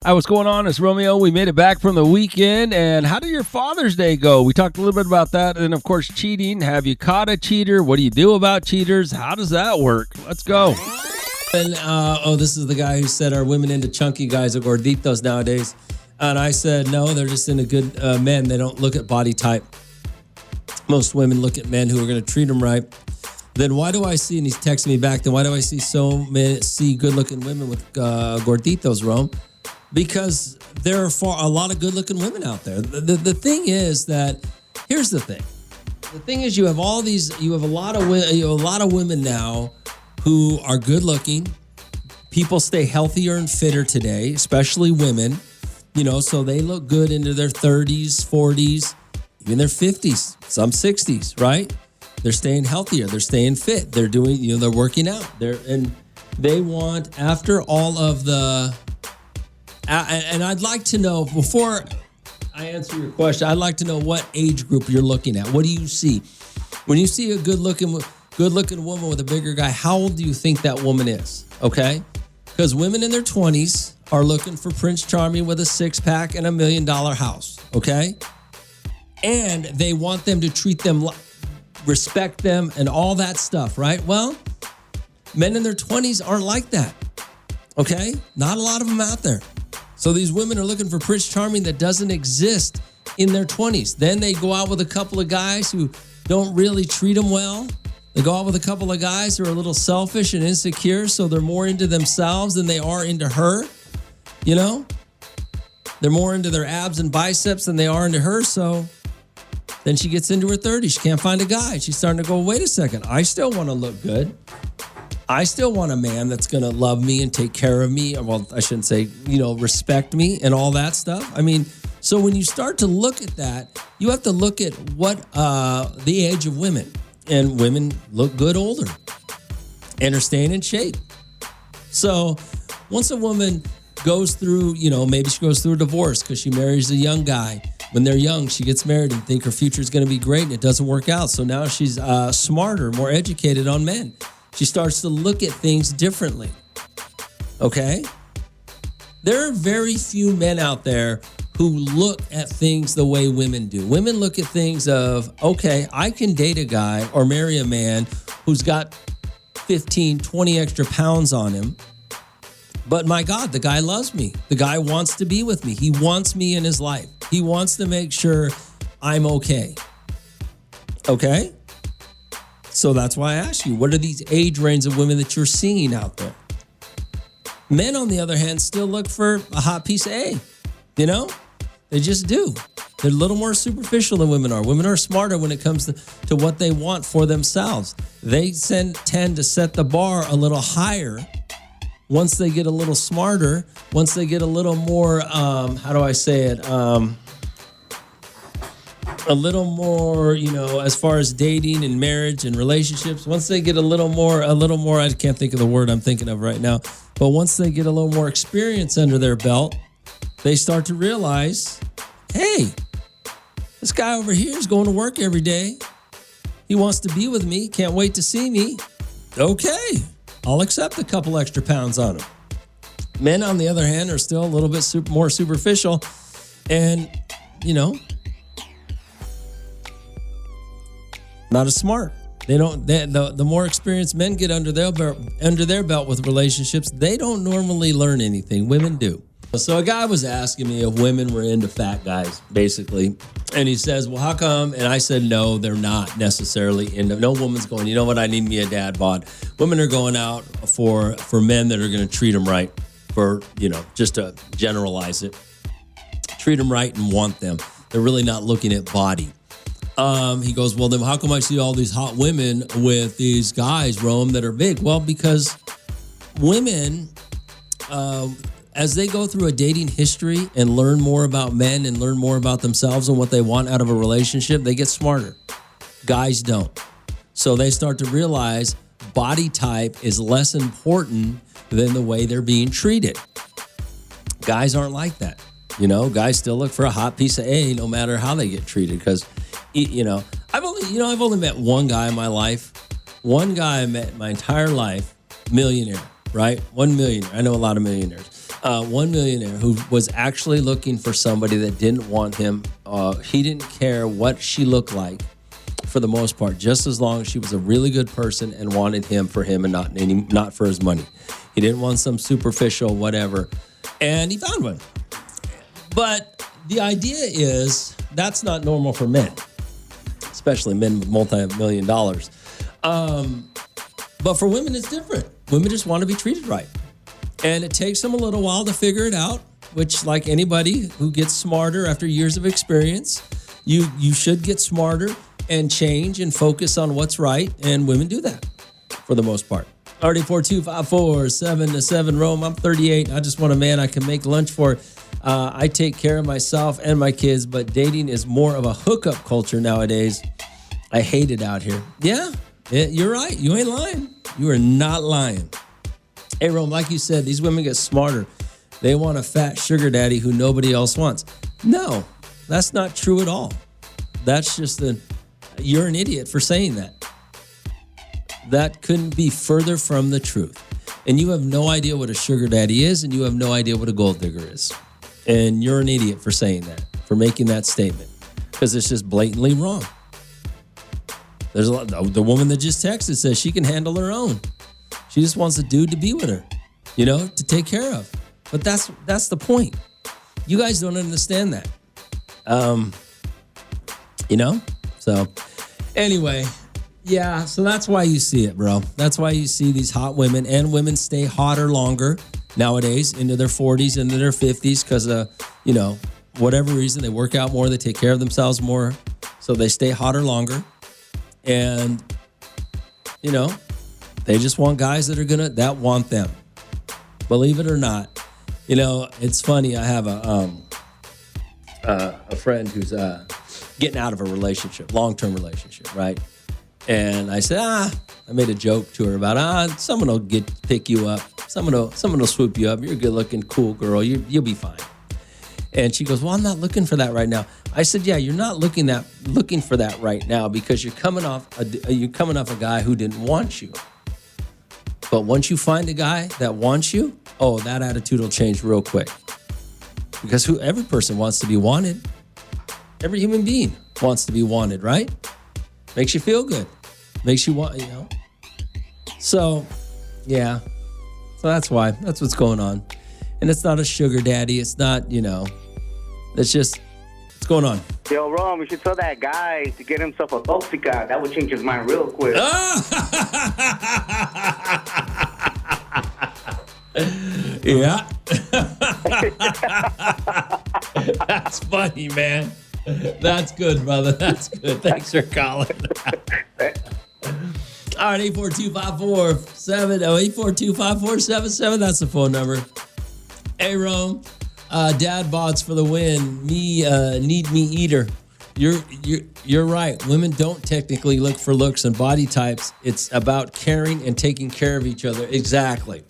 Hi, what's going on? It's Romeo. We made it back from the weekend. And how did your Father's Day go? We talked a little bit about that. And of course, cheating. Have you caught a cheater? What do you do about cheaters? How does that work? Let's go. And this is the guy who said, are women into chunky guys or gorditos nowadays? And I said, no, they're just into good men. They don't look at body type. Most women look at men who are going to treat them right. Then why do I see, and he's texting me back, then why do I see good-looking women with gorditos, Rome? Because there are a lot of good-looking women out there. The thing is that, here's the thing. The thing is you have a lot of women now who are good-looking. People stay healthier and fitter today, especially women. So they look good into their 30s, 40s, even their 50s, some 60s, right? They're staying healthier. They're staying fit. They're doing, they're working out. And they want, after all of the, and I'd like to know, before I answer your question, I'd like to know what age group you're looking at. What do you see? When you see a good-looking woman with a bigger guy, how old do you think that woman is? Okay? Because women in their 20s are looking for Prince Charming with a six-pack and $1 million house, okay? And they want them to treat them, respect them, and all that stuff, right? Well, men in their 20s aren't like that, okay? Not a lot of them out there. So these women are looking for Prince Charming that doesn't exist in their 20s. Then they go out with a couple of guys who don't really treat them well. They go out with a couple of guys who are a little selfish and insecure, so they're more into themselves than they are into her, They're more into their abs and biceps than they are into her, so then she gets into her 30s. She can't find a guy. She's starting to go, wait a second, I still want to look good. I still want a man that's going to love me and take care of me. Well, I shouldn't say, respect me and all that stuff. I mean, so when you start to look at that, you have to look at what the age of women. And women look good older and are staying in shape. So once a woman goes through, maybe she goes through a divorce because she marries a young guy. When they're young, she gets married and think her future is going to be great and it doesn't work out. So now she's smarter, more educated on men. She starts to look at things differently. Okay? There are very few men out there who look at things the way women do. Women look at things of, okay, I can date a guy or marry a man who's got 15, 20 extra pounds on him. But my God, the guy loves me. The guy wants to be with me. He wants me in his life. He wants to make sure I'm okay. Okay? So that's why I ask you, what are these age ranges of women that you're seeing out there? Men, on the other hand, still look for a hot piece of A. They just do. They're a little more superficial than women are. Women are smarter when it comes to what they want for themselves. They tend to set the bar a little higher once they get a little smarter, once they get a little more, a little more, as far as dating and marriage and relationships, once they get a little more, I can't think of the word I'm thinking of right now, but once they get a little more experience under their belt, they start to realize, hey, this guy over here is going to work every day. He wants to be with me. Can't wait to see me. Okay, I'll accept a couple extra pounds on him. Men, on the other hand, are still a little bit more superficial and, not as smart. The more experienced men get under their belt with relationships, they don't normally learn anything. Women do. So a guy was asking me if women were into fat guys, basically. And he says, well, how come? And I said, no, they're not necessarily into. No woman's going, you know what, I need me a dad bod. Women are going out for men that are going to treat them right, for, just to generalize it. Treat them right and want them. They're really not looking at body. He goes, well, then how come I see all these hot women with these guys, Rome, that are big? Well, because women, as they go through a dating history and learn more about men and learn more about themselves and what they want out of a relationship, they get smarter. Guys don't. So they start to realize body type is less important than the way they're being treated. Guys aren't like that. Guys still look for a hot piece of A no matter how they get treated, because I've only met one guy in my life. One guy I met my entire life, millionaire, right? 1 millionaire. I know a lot of millionaires. One millionaire who was actually looking for somebody that didn't want him. He didn't care what she looked like for the most part, just as long as she was a really good person and wanted him for him and not for his money. He didn't want some superficial whatever. And he found one. But the idea is that's not normal for men, especially men with multi-million dollars. But for women, it's different. Women just want to be treated right. And it takes them a little while to figure it out, which, like anybody who gets smarter after years of experience, you should get smarter and change and focus on what's right. And women do that for the most part. RD4254-7-7 Rome. I'm 38. I just want a man I can make lunch for. I take care of myself and my kids, but dating is more of a hookup culture nowadays. I hate it out here. Yeah, you're right. You ain't lying. You are not lying. Hey, Rome, like you said, these women get smarter. They want a fat sugar daddy who nobody else wants. No, that's not true at all. That's just you're an idiot for saying that. That couldn't be further from the truth. And you have no idea what a sugar daddy is, and you have no idea what a gold digger is. And you're an idiot for saying that, for making that statement, because it's just blatantly wrong. There's a lot. The woman that just texted says she can handle her own. She just wants a dude to be with her, to take care of. But that's the point. You guys don't understand that. So anyway, yeah, so that's why you see it, bro. That's why you see these hot women, and women stay hotter longer nowadays into their 40s, into their 50s, because whatever reason, they work out more, they take care of themselves more, so they stay hotter longer. And they just want guys that want them. Believe it or not. It's funny. I have a friend who's getting out of a relationship, long-term relationship, right? And I said, I made a joke to her about, someone will pick you up. Someone will swoop you up. You're a good-looking, cool girl. You'll be fine. And she goes, well, I'm not looking for that right now. I said, yeah, you're not looking for that right now because you're coming off a guy who didn't want you. But once you find a guy that wants you, that attitude will change real quick. Because every person wants to be wanted. Every human being wants to be wanted, right? Makes you feel good. Makes you want, So, yeah. So that's what's going on. And it's not a sugar daddy. It's not, it's just, what's going on? Yo, Ron, we should tell that guy to get himself a Toxica. That would change his mind real quick. Yeah. That's funny, man. That's good, brother. That's good. Thanks for calling. All right, 842-547. That's the phone number. Hey, Rome. Dad bods for the win. Need me eater. You're right. Women don't technically look for looks and body types. It's about caring and taking care of each other. Exactly.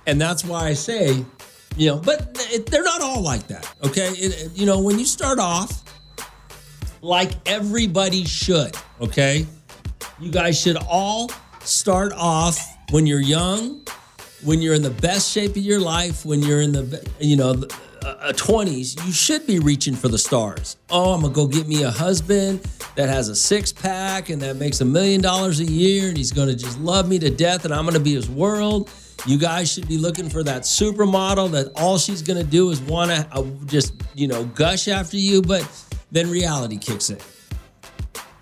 And that's why I say, but they're not all like that. Okay. When you start off like everybody should, okay, you guys should all start off when you're young, when you're in the best shape of your life, when you're in the 20s, you should be reaching for the stars. I'm going to go get me a husband that has a six-pack and that makes $1 million a year, and he's going to just love me to death, and I'm going to be his world. You guys should be looking for that supermodel that all she's going to do is want to just, gush after you, but then reality kicks in.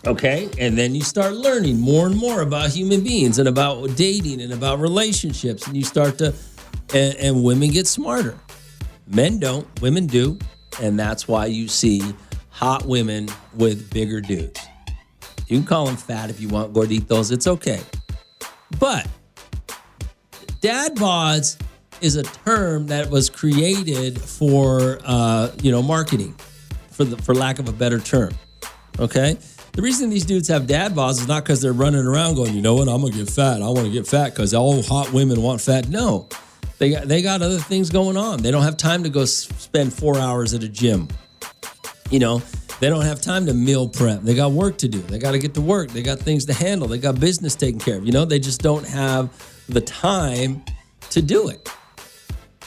Okay? And then you start learning more and more about human beings and about dating and about relationships, and you start to, and women get smarter. Men don't, women do, and that's why you see hot women with bigger dudes. You can call them fat if you want, gorditos, it's okay. But dad bods is a term that was created for, marketing, for lack of a better term, okay? The reason these dudes have dad bods is not because they're running around going, you know what, I'm going to get fat. I want to get fat because all hot women want fat. No. They got other things going on. They don't have time to go spend 4 hours at a gym. They don't have time to meal prep. They got work to do. They got to get to work. They got things to handle. They got business taken care of. They just don't have the time to do it.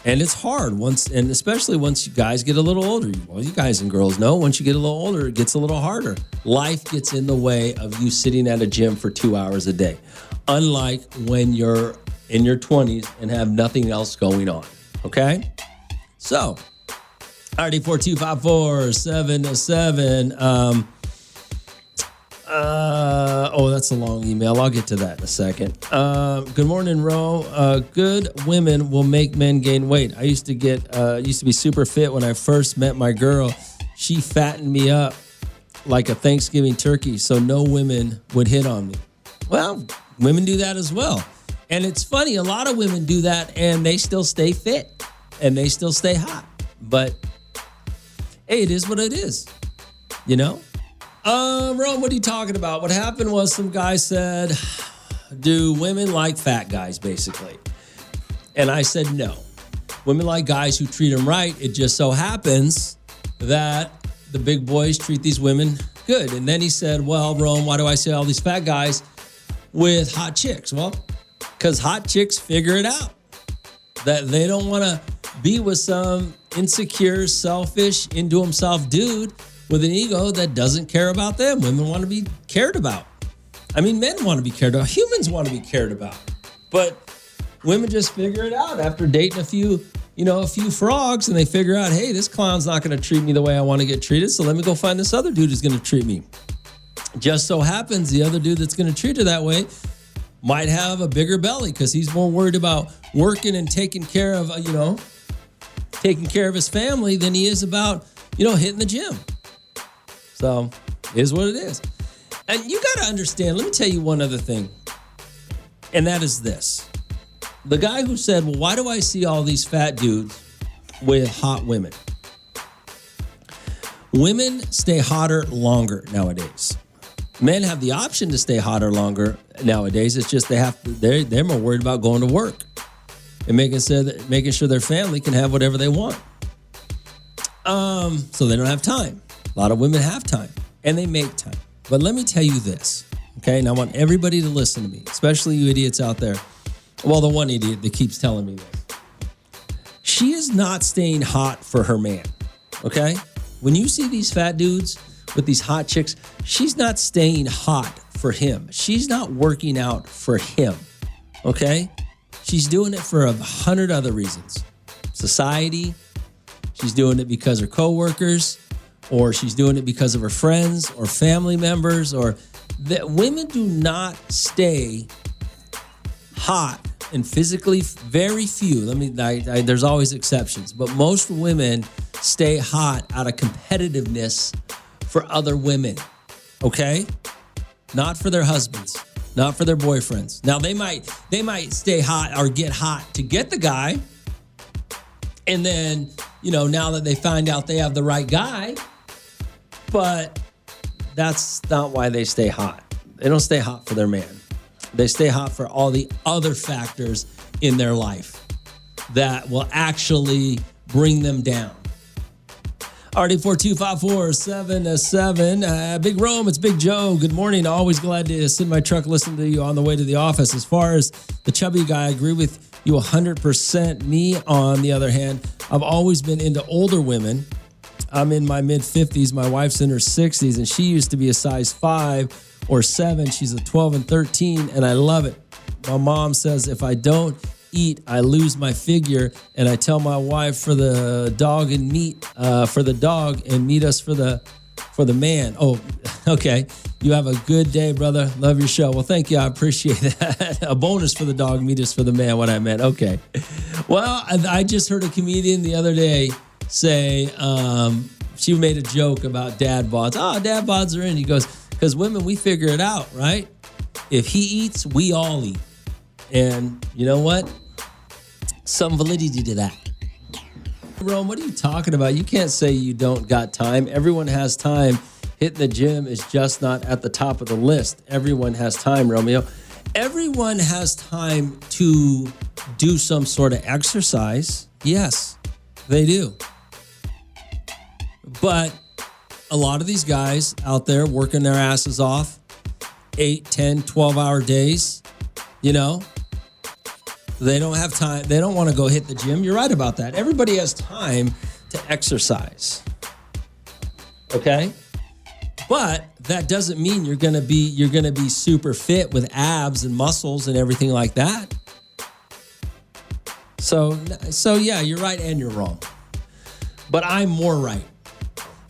And it's hard and especially once you guys get a little older. Well, you guys and girls know once you get a little older, it gets a little harder. Life gets in the way of you sitting at a gym for 2 hours a day. Unlike when you're in your 20s and have nothing else going on. Okay? So, RD4254-707. That's a long email. I'll get to that in a second. Good morning, Ro. Good women will make men gain weight. I used to be super fit when I first met my girl. She fattened me up like a Thanksgiving turkey, so no women would hit on me. Well, women do that as well. And it's funny, a lot of women do that and they still stay fit and they still stay hot. But hey, it is what it is, you know? Ron, what are you talking about? What happened was some guy said, do women like fat guys, basically? And I said, no. Women like guys who treat them right. It just so happens that the big boys treat these women good. And then he said, well, Ron, why do I see all these fat guys with hot chicks? Well, because hot chicks figure it out. That they don't want to be with some insecure, selfish, into himself dude with an ego that doesn't care about them. Women want to be cared about. I mean, men want to be cared about. Humans want to be cared about. But women just figure it out after dating a few frogs, and they figure out, hey, this clown's not going to treat me the way I want to get treated, so let me go find this other dude who's going to treat me. Just so happens the other dude that's going to treat her that way might have a bigger belly because he's more worried about working and taking care of his family than he is about, hitting the gym. So, it is what it is. And you got to understand, let me tell you one other thing. And that is this. The guy who said, well, why do I see all these fat dudes with hot women? Women stay hotter longer nowadays. Men have the option to stay hotter longer nowadays. It's just they're more worried about going to work and making sure their family can have whatever they want. So they don't have time. A lot of women have time and they make time. But let me tell you this, okay? And I want everybody to listen to me, especially you idiots out there. Well, the one idiot that keeps telling me this. She is not staying hot for her man, okay? When you see these fat dudes with these hot chicks, she's not staying hot for him. She's not working out for him, okay? She's doing it for 100 other reasons. Society, she's doing it because her coworkers, or she's doing it because of her friends or family members, or that women do not stay hot and physically, very few. There's always exceptions, but most women stay hot out of competitiveness for other women, okay? Not for their husbands, not for their boyfriends. Now they might stay hot or get hot to get the guy, and then now that they find out they have the right guy, but that's not why they stay hot. They don't stay hot for their man. They stay hot for all the other factors in their life that will actually bring them down. RD4254-707. Big Rome, it's Big Joe. Good morning. Always glad to sit in my truck listening to you on the way to the office. As far as the chubby guy, I agree with you 100%. Me, on the other hand, I've always been into older women. I'm in my mid-50s. My wife's in her 60s, and she used to be a size 5 or 7. She's a 12 and 13, and I love it. My mom says if I don't eat, I lose my figure, and I tell my wife for the dog and meat for the dog and meet us for the man. Oh, okay. You have a good day, brother. Love your show. Well, thank you. I appreciate that. A bonus for the dog, meet us for the man, what I meant. Okay. Well, I just heard a comedian the other day say, she made a joke about dad bods. Oh, dad bods are in. He goes, because women, we figure it out, right? If he eats, we all eat. And you know what? Some validity to that. Rome, what are you talking about? You can't say you don't got time. Everyone has time. Hitting the gym is just not at the top of the list. Everyone has time, Romeo. Everyone has time to do some sort of exercise. Yes, they do. But a lot of these guys out there working their asses off, 8, 10, 12-hour days, They don't have time. They don't want to go hit the gym. You're right about that. Everybody has time to exercise. Okay? But that doesn't mean you're going to be super fit with abs and muscles and everything like that. So yeah, you're right and you're wrong. But I'm more right.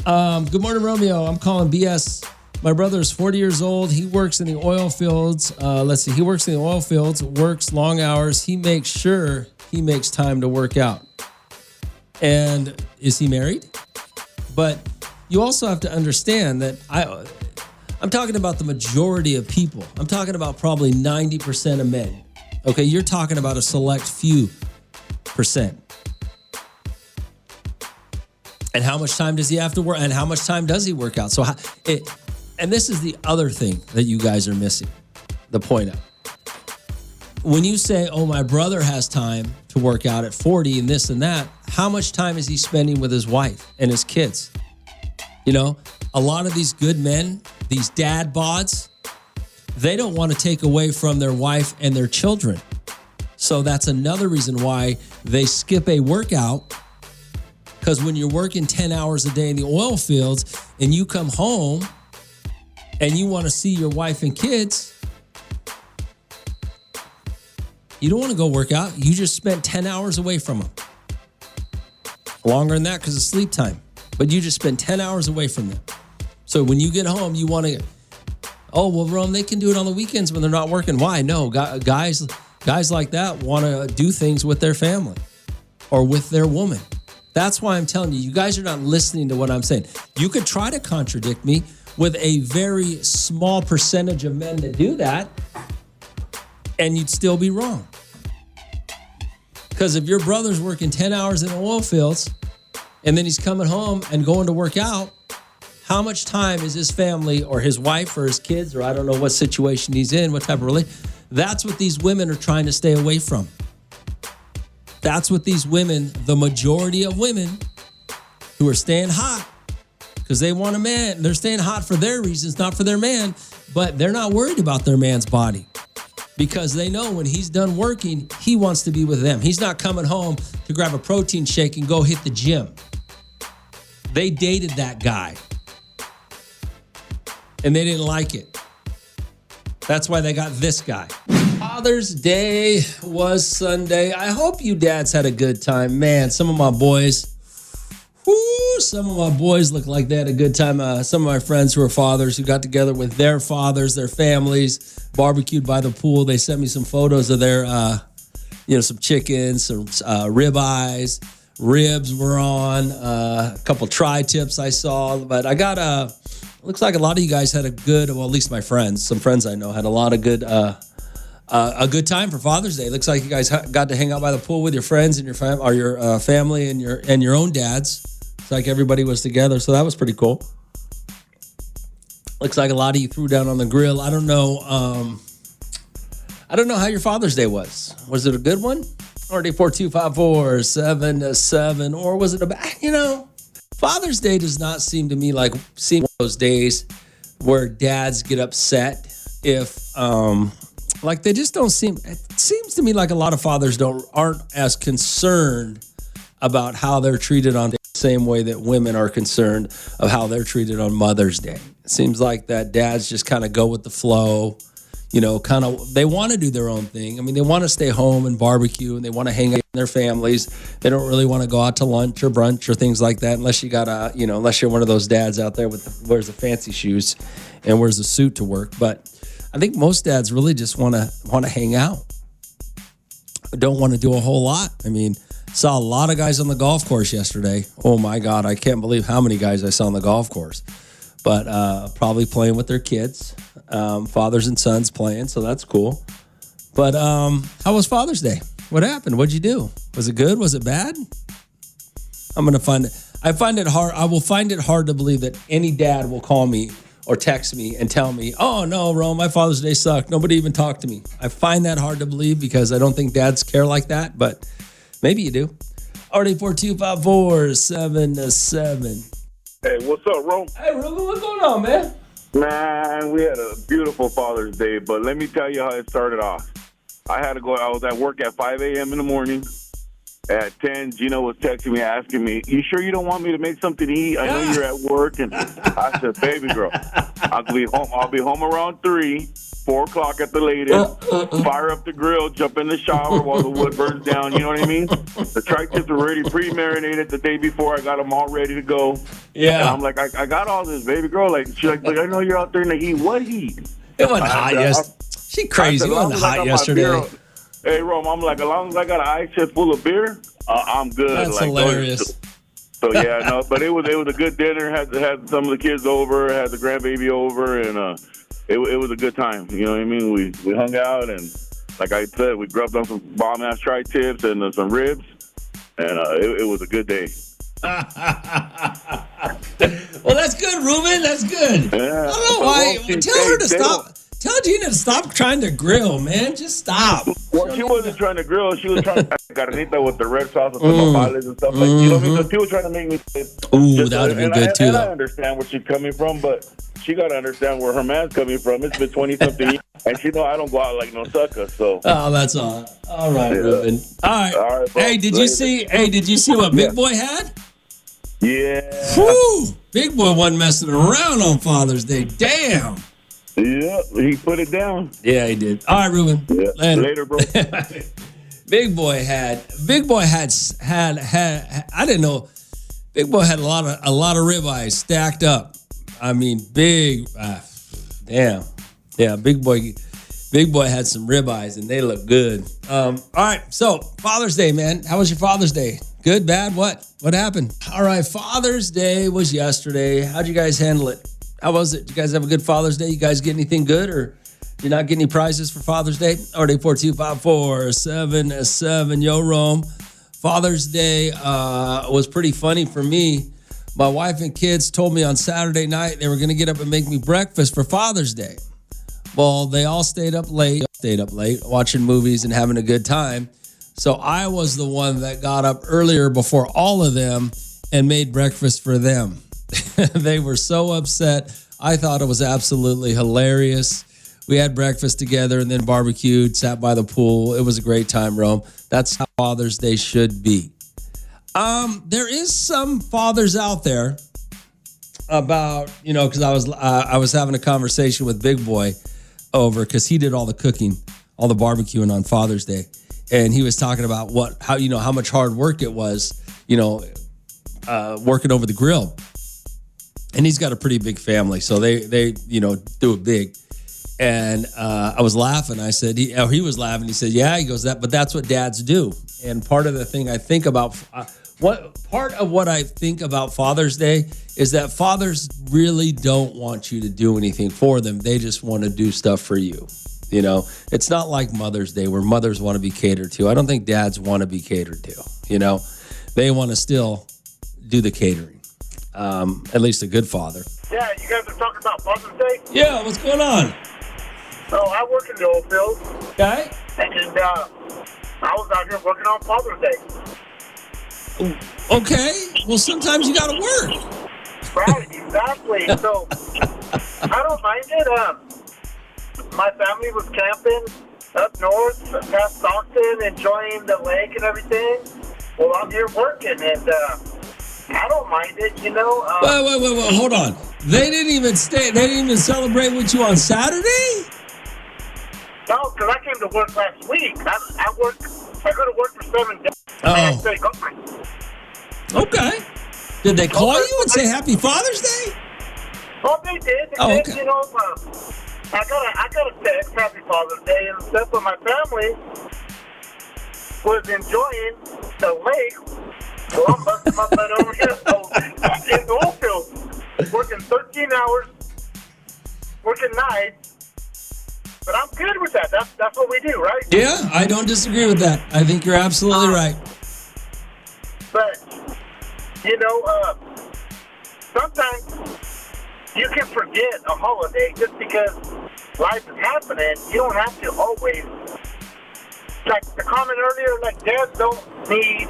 Good morning, Romeo. I'm calling BS. My brother is 40 years old. He works in the oil fields. He works in the oil fields, works long hours. He makes sure he makes time to work out. And is he married? But you also have to understand that I'm talking about the majority of people. I'm talking about probably 90% of men. Okay, you're talking about a select few percent. And how much time does he have to work? And how much time does he work out? And this is the other thing that you guys are missing, the point of. When you say, oh, my brother has time to work out at 40 and this and that, how much time is he spending with his wife and his kids? You know, a lot of these good men, these dad bods, they don't want to take away from their wife and their children. So that's another reason why they skip a workout. Because when you're working 10 hours a day in the oil fields and you come home and you want to see your wife and kids, you don't want to go work out. You just spent 10 hours away from them. Longer than that because of sleep time. But you just spent 10 hours away from them. So when you get home, you want to, oh, well, Rome, they can do it on the weekends when they're not working. Why? No, guys like that want to do things with their family or with their woman. That's why I'm telling you, you guys are not listening to what I'm saying. You could try to contradict me with a very small percentage of men that do that, and you'd still be wrong. Because if your brother's working 10 hours in the oil fields, and then he's coming home and going to work out, how much time is his family or his wife or his kids, or I don't know what situation he's in, what type of relationship? That's what these women are trying to stay away from. That's what these women, the majority of women who are staying hot because they want a man, they're staying hot for their reasons, not for their man, but they're not worried about their man's body because they know when he's done working, he wants to be with them. He's not coming home to grab a protein shake and go hit the gym. They dated that guy and they didn't like it. That's why they got this guy. Father's Day was Sunday. I hope you dads had a good time. Man, some of my boys look like they had a good time. Some of my friends who are fathers who got together with their fathers, their families, barbecued by the pool. They sent me some photos of their, some chicken, some ribeyes. Ribs were on, a couple tri-tips I saw. But I got looks like a lot of you guys had a good, well, at least my friends, some friends I know had a lot of good, a good time for Father's Day. Looks like you guys got to hang out by the pool with your friends and your family and your own dads. It's like everybody was together, so that was pretty cool. Looks like a lot of you threw down on the grill. I don't know how your Father's Day was. Was it a good one? RD 4254-7-7, or was it a bad? Father's Day does not seem to me like one of those days where dads get upset if like they just don't seem. It seems to me like a lot of fathers aren't as concerned about how they're treated on the same way that women are concerned of how they're treated on Mother's Day. It seems like that dads just kind of go with the flow, they want to do their own thing. I mean, they want to stay home and barbecue and they want to hang out with their families. They don't really want to go out to lunch or brunch or things like that unless you got unless you're one of those dads out there wears the fancy shoes and wears a suit to work. But I think most dads really just want to hang out. Don't want to do a whole lot. I mean, saw a lot of guys on the golf course yesterday. Oh my God, I can't believe how many guys I saw on the golf course. But probably playing with their kids, fathers and sons playing, so that's cool. But how was Father's Day? What happened? What'd you do? Was it good? Was it bad? I'm gonna find it. I will find it hard to believe that any dad will call me or text me and tell me, oh no, Rome, my Father's Day sucked. Nobody even talked to me. I find that hard to believe because I don't think dads care like that, but maybe you do. RD 4254-7-7. Hey, what's up, Rome? Hey, Ruben, what's going on, man? Man, we had a beautiful Father's Day, but let me tell you how it started off. I had to go. I was at work at 5 a.m. in the morning. At 10, Gino was texting me, asking me, "You sure you don't want me to make something to eat? I know you're at work." And I said, "Baby girl, I'll be home. I'll be home around 3, 4 o'clock at the latest. Fire up the grill, jump in the shower while the wood burns down. You know what I mean? The tri-tips were already pre-marinated the day before. I got them all ready to go. Yeah. And I'm like, I got all this, baby girl. Like, she's like, I know you're out there in the heat. What heat? It wasn't hot yesterday. She crazy. It wasn't hot yesterday. Hey, Rome, I'm like, as long as I got an ice chest full of beer, I'm good. That's like, hilarious. So yeah, no, but it was a good dinner. Had some of the kids over, had the grandbaby over, and it was a good time. You know what I mean? We hung out, and like I said, we grubbed on some bomb ass tri-tips and some ribs, and it was a good day. Well, that's good, Ruben. That's good. Yeah. I don't know why. Tell her to stop. Tell Gina to stop trying to grill, man. Just stop. Well, she wasn't trying to grill. She was trying to carnita with the red sauce and some tamales and stuff. Like, you know what I mean? So she was trying to make me. Ooh, that would have been good, too. And I understand where she's coming from, but she got to understand where her man's coming from. It's been 20-something years, and she know I don't go out like no sucker, so. Oh, that's all. All right, Ruben. All right. Bro. Hey, did you see what Big Boy had? Yeah. Whew. Big Boy wasn't messing around on Father's Day. Damn. Yeah, he put it down. Yeah, he did. All right, Ruben. Yeah. Later, bro. Big Boy had I didn't know. Big Boy had a lot of ribeyes stacked up. I mean, damn. Yeah, Big Boy had some ribeyes and they look good. All right, so Father's Day, man. How was your Father's Day? Good, bad, what? What happened? All right, Father's Day was yesterday. How'd you guys handle it? How was it? Did you guys have a good Father's Day? You guys get anything good, or you not get any prizes for Father's Day? Or 842-547-7. Yo, Rome. Father's Day was pretty funny for me. My wife and kids told me on Saturday night they were going to get up and make me breakfast for Father's Day. Well, they all stayed up late, watching movies and having a good time. So I was the one that got up earlier before all of them and made breakfast for them. They were so upset. I thought it was absolutely hilarious. We had breakfast together and then barbecued, sat by the pool. It was a great time, Rome. That's how Father's Day should be. There is some fathers out there about, because I was having a conversation with Big Boy over, because he did all the cooking, all the barbecuing on Father's Day. And he was talking about how much hard work it was, working over the grill. And he's got a pretty big family, so they do it big. And I was laughing. I said, he was laughing. He said, yeah. He goes, but that's what dads do. And part of the thing I think about, what I think about Father's Day is that fathers really don't want you to do anything for them. They just want to do stuff for you. It's not like Mother's Day where mothers want to be catered to. I don't think dads want to be catered to. They want to still do the catering. At least a good father. Yeah, you guys are talking about Father's Day? Yeah, what's going on? So I work in the oil field. Okay. And I was out here working on Father's Day. Okay. Well, sometimes you got to work. Right, exactly. So I don't mind it. My family was camping up north, past Stockton, enjoying the lake and everything. Well, I'm here working, and I don't mind it, Wait, hold on. They didn't even celebrate with you on Saturday? No, because I came to work last week. I go to work for 7 days. Oh. Okay. Did they call you and say Happy Father's Day? Oh, they did. Oh, okay. I got a text, Happy Father's Day, and stuff, but my family was enjoying the lake. Well, I'm busting my butt over here. So, in the oil field, working 13 hours, working nights. But I'm good with that. That's what we do, right? Yeah, I don't disagree with that. I think you're absolutely right. But, sometimes you can forget a holiday just because life is happening. You don't have to always. Like the comment earlier, like dads don't need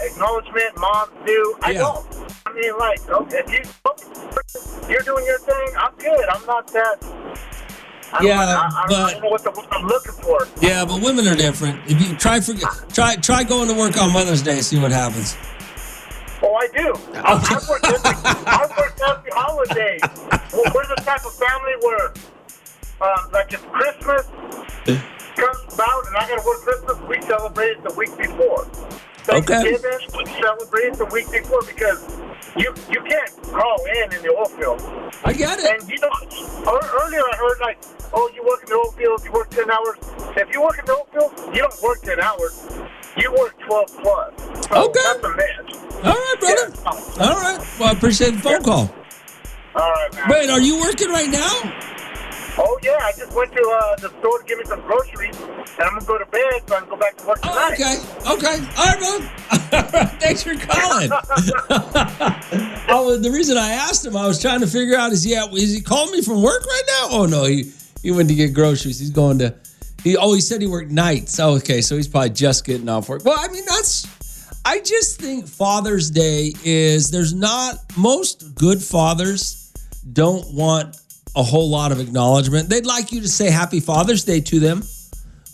acknowledgement, moms do. I don't. I mean, like, okay, if you're doing your thing, I'm good. I'm not that I don't know what I'm looking for. Yeah, but women are different. If you try going to work on Mother's Day, see what happens. Oh, I do. I work every holiday. We're the type of family where, like if Christmas comes about and I got to work Christmas, we celebrate it the week before. Thanksgiving, we celebrate it the week before because you can't call in the oil field. I get it. And earlier I heard like, oh, you work in the oil field, you work 10 hours. If you work in the oil field, you don't work 10 hours. You work 12 plus. So Okay. that's a match. All right, brother. Yeah. All right. Well, I appreciate the phone call. All right, man. Wait, are you working right now? Oh, yeah, I just went to the store to get me some groceries, and I'm going to go to bed so I can go back to work tonight. Okay. All right, brother. Thanks for calling. The reason I asked him, I was trying to figure out, is he calling me from work right now? Oh, no, he went to get groceries. He's going to, he said he worked nights. Oh, okay, so he's probably just getting off work. Well, I mean, I just think Father's Day most good fathers don't want a whole lot of acknowledgement. They'd like you to say Happy Father's Day to them,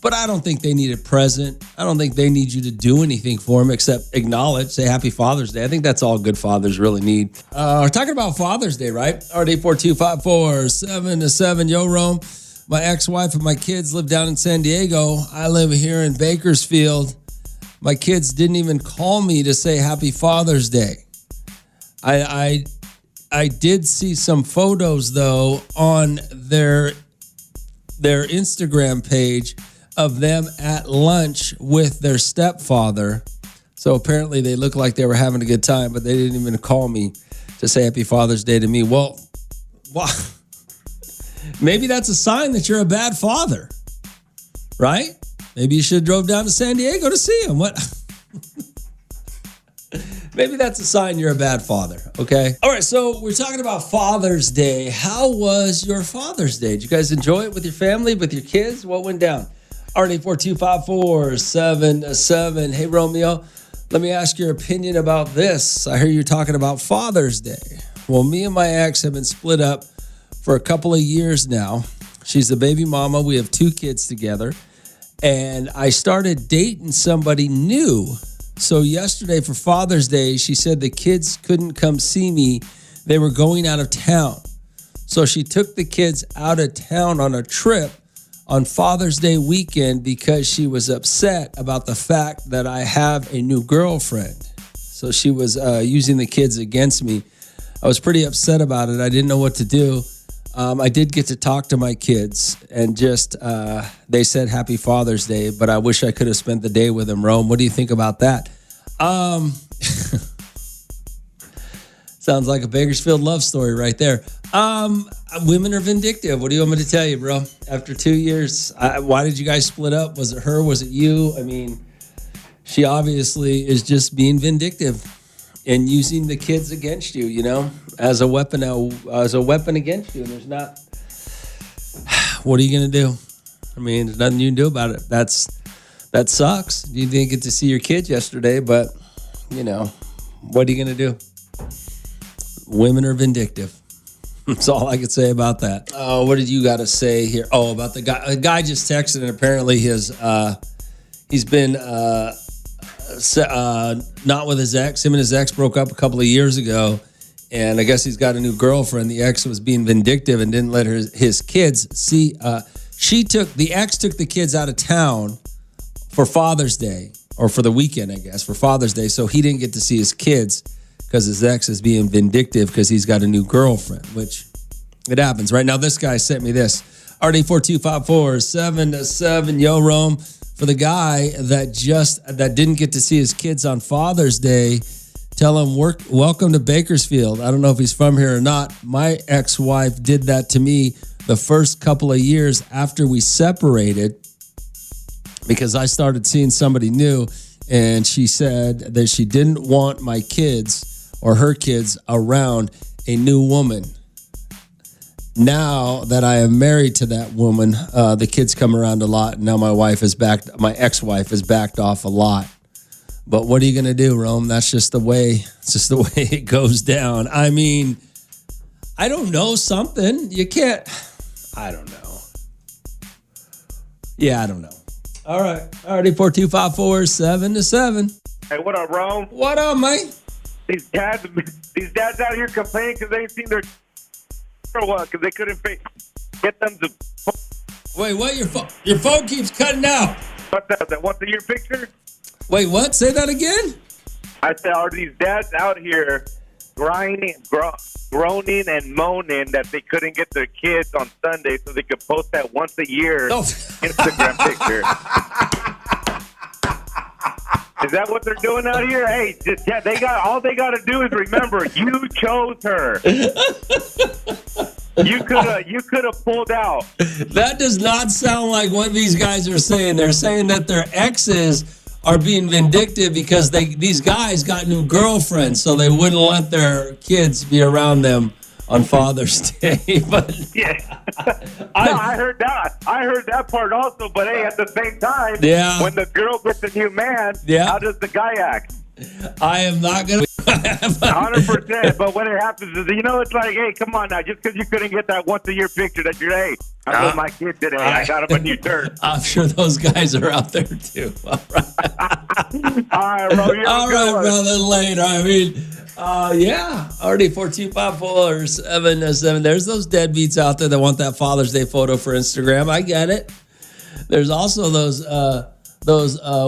but I don't think they need a present. I don't think they need you to do anything for them except acknowledge, say Happy Father's Day. I think that's all good fathers really need. We're talking about Father's Day, right? RD4254-7-7. Yo, Rome. My ex-wife and my kids live down in San Diego. I live here in Bakersfield. My kids didn't even call me to say Happy Father's Day. I did see some photos, though, on their Instagram page of them at lunch with their stepfather. So apparently they looked like they were having a good time, but they didn't even call me to say Happy Father's Day to me. Well, maybe that's a sign that you're a bad father, right? Maybe you should have drove down to San Diego to see him. What? Maybe that's a sign you're a bad father, okay? All right, so we're talking about Father's Day. How was your Father's Day? Did you guys enjoy it with your family, with your kids? What went down? RD4254-7-7. Hey, Romeo, let me ask your opinion about this. I hear you're talking about Father's Day. Well, me and my ex have been split up for a couple of years now. She's the baby mama. We have 2 kids together. And I started dating somebody new. So yesterday for Father's Day, she said the kids couldn't come see me. They were going out of town. So she took the kids out of town on a trip on Father's Day weekend because she was upset about the fact that I have a new girlfriend. So she was using the kids against me. I was pretty upset about it. I didn't know what to do. I did get to talk to my kids and just, they said Happy Father's Day, but I wish I could have spent the day with them. Rome, what do you think about that? Sounds like a Bakersfield love story right there. Women are vindictive. What do you want me to tell you, bro? After 2 years, why did you guys split up? Was it her? Was it you? I mean, she obviously is just being vindictive and using the kids against you, you know, as a weapon against you. And there's not, what are you going to do? I mean, there's nothing you can do about it. That sucks. You didn't get to see your kids yesterday, but you know, what are you going to do? Women are vindictive. That's all I could say about that. What did you got to say here? Oh, about the guy. A guy just texted, and apparently he's been not with his ex. Him and his ex broke up a couple of years ago, and I guess he's got a new girlfriend. The ex was being vindictive and didn't let his kids see. The ex took the kids out of town for Father's Day, or for the weekend, I guess, for Father's Day. So he didn't get to see his kids because his ex is being vindictive because he's got a new girlfriend, which it happens. Right now, this guy sent me this. RD4254-7-7. Yo, Rome. For the guy that didn't get to see his kids on Father's Day, tell him welcome to Bakersfield. I don't know if he's from here or not. My ex-wife did that to me the first couple of years after we separated because I started seeing somebody new, and she said that she didn't want my kids or her kids around a new woman. Now that I am married to that woman, the kids come around a lot. And now my ex-wife has backed off a lot. But what are you going to do, Rome? That's just the way. It's just the way it goes down. I mean, I don't know, something. You can't. I don't know. Yeah, I don't know. All right. All right, 42547-7. Hey, what up, Rome? What up, mate? These dads out here complaining because they ain't seen their or what? Because they couldn't get them to. Wait, what? Your phone keeps cutting out. What the once a year picture? Wait, what? Say that again? I said, are these dads out here groaning and moaning that they couldn't get their kids on Sunday so they could post that once a year Instagram picture? Is that what they're doing out here? Hey, all they got to do is remember you chose her. You could have pulled out. That does not sound like what these guys are saying. They're saying that their exes are being vindictive because these guys got new girlfriends, so they wouldn't let their kids be around them on Father's Day. But yeah, I heard that. I heard that part also. But hey, at the same time, when the girl gets a new man, how does the guy act? I am not gonna. 100%. But when it happens, it's like, hey, come on now. Just because you couldn't get that once a year picture that you're, hey, I'm with my kid today. I got him a new shirt. I'm sure those guys are out there too. All right, bro. All right, brother. Later. I mean, yeah. Already 42547-7. There's those deadbeats out there that want that Father's Day photo for Instagram. I get it. There's also those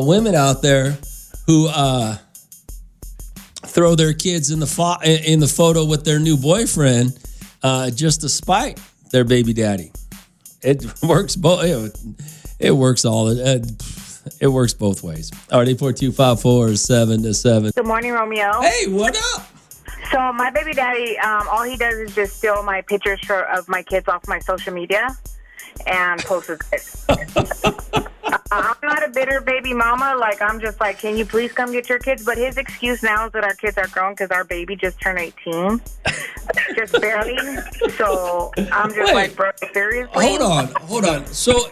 women out there who throw their kids in the photo with their new boyfriend just to spite their baby daddy. It works both. It works it works both ways. All right, 842-547-7. Good morning, Romeo. Hey, what up? So my baby daddy, all he does is just steal my pictures of my kids off my social media and posts it. I'm not a bitter baby mama. Like, I'm just like, can you please come get your kids? But his excuse now is that our kids are grown because our baby just turned 18. Just barely. So I'm just like, bro, seriously? Hold on. So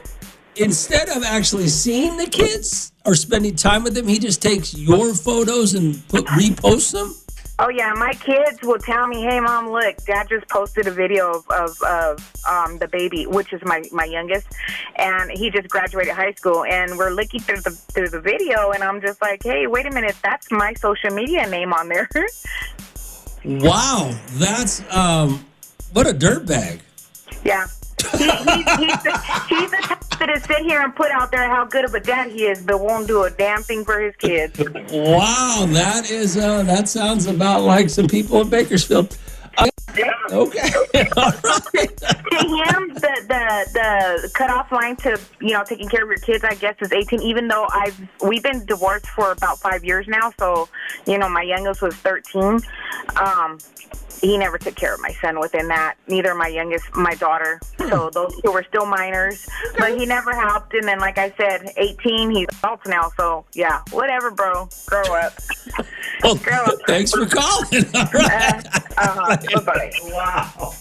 instead of actually seeing the kids or spending time with them, he just takes your photos and reposts them? Oh, yeah. My kids will tell me, hey, Mom, look, Dad just posted a video of the baby, which is my youngest, and he just graduated high school, and we're looking through the video, and I'm just like, hey, wait a minute, that's my social media name on there. Wow. That's, what a dirtbag. Yeah. He's the type to sit here and put out there how good of a dad he is, but won't do a damn thing for his kids. Wow, that sounds about like some people in Bakersfield. Okay. All right. To him, the cutoff line to taking care of your kids, I guess, is 18. Even though we've been divorced for about 5 years now, so my youngest was 13. He never took care of my son within that. Neither my youngest, my daughter. So those two were still minors. But he never helped. And then, like I said, 18, he's adults now. So, yeah, whatever, bro. Grow up. Well, thanks for calling. All right. Bye-bye. Wow.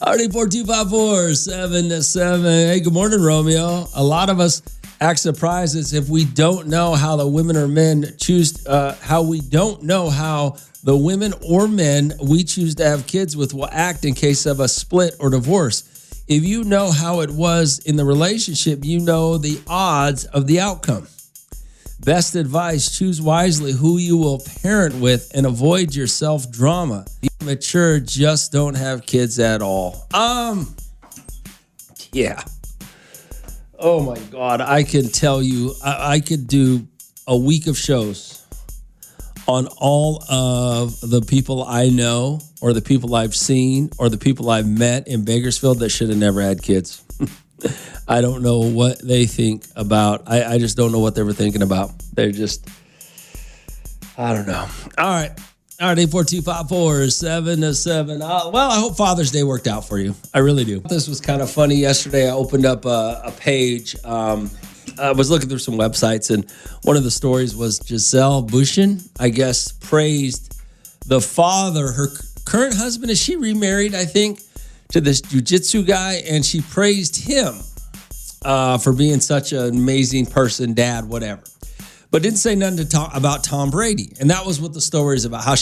Already 42547-7. Hey, good morning, Romeo. A lot of us act surprised as if we don't know how the women or men choose, how we don't know how the women or men we choose to have kids with will act in case of a split or divorce. If you know how it was in the relationship, you know the odds of the outcome. Best advice, choose wisely who you will parent with and avoid your self-drama. Be mature, just don't have kids at all. Yeah. Oh my God, I can tell you, I could do a week of shows on all of the people I know or the people I've seen or the people I've met in Bakersfield that should have never had kids. I don't know what they think about. I just don't know what they were thinking about. They're just, I don't know. All right. 842-547-7. Well, I hope Father's Day worked out for you. I really do. This was kind of funny. Yesterday, I opened up a page. I was looking through some websites, and one of the stories was Giselle Bündchen, I guess, praised the father, her current husband. Is she remarried, I think, to this jiu-jitsu guy? And she praised him for being such an amazing person, dad, whatever. But didn't say nothing to talk about Tom Brady. And that was what the story is about, how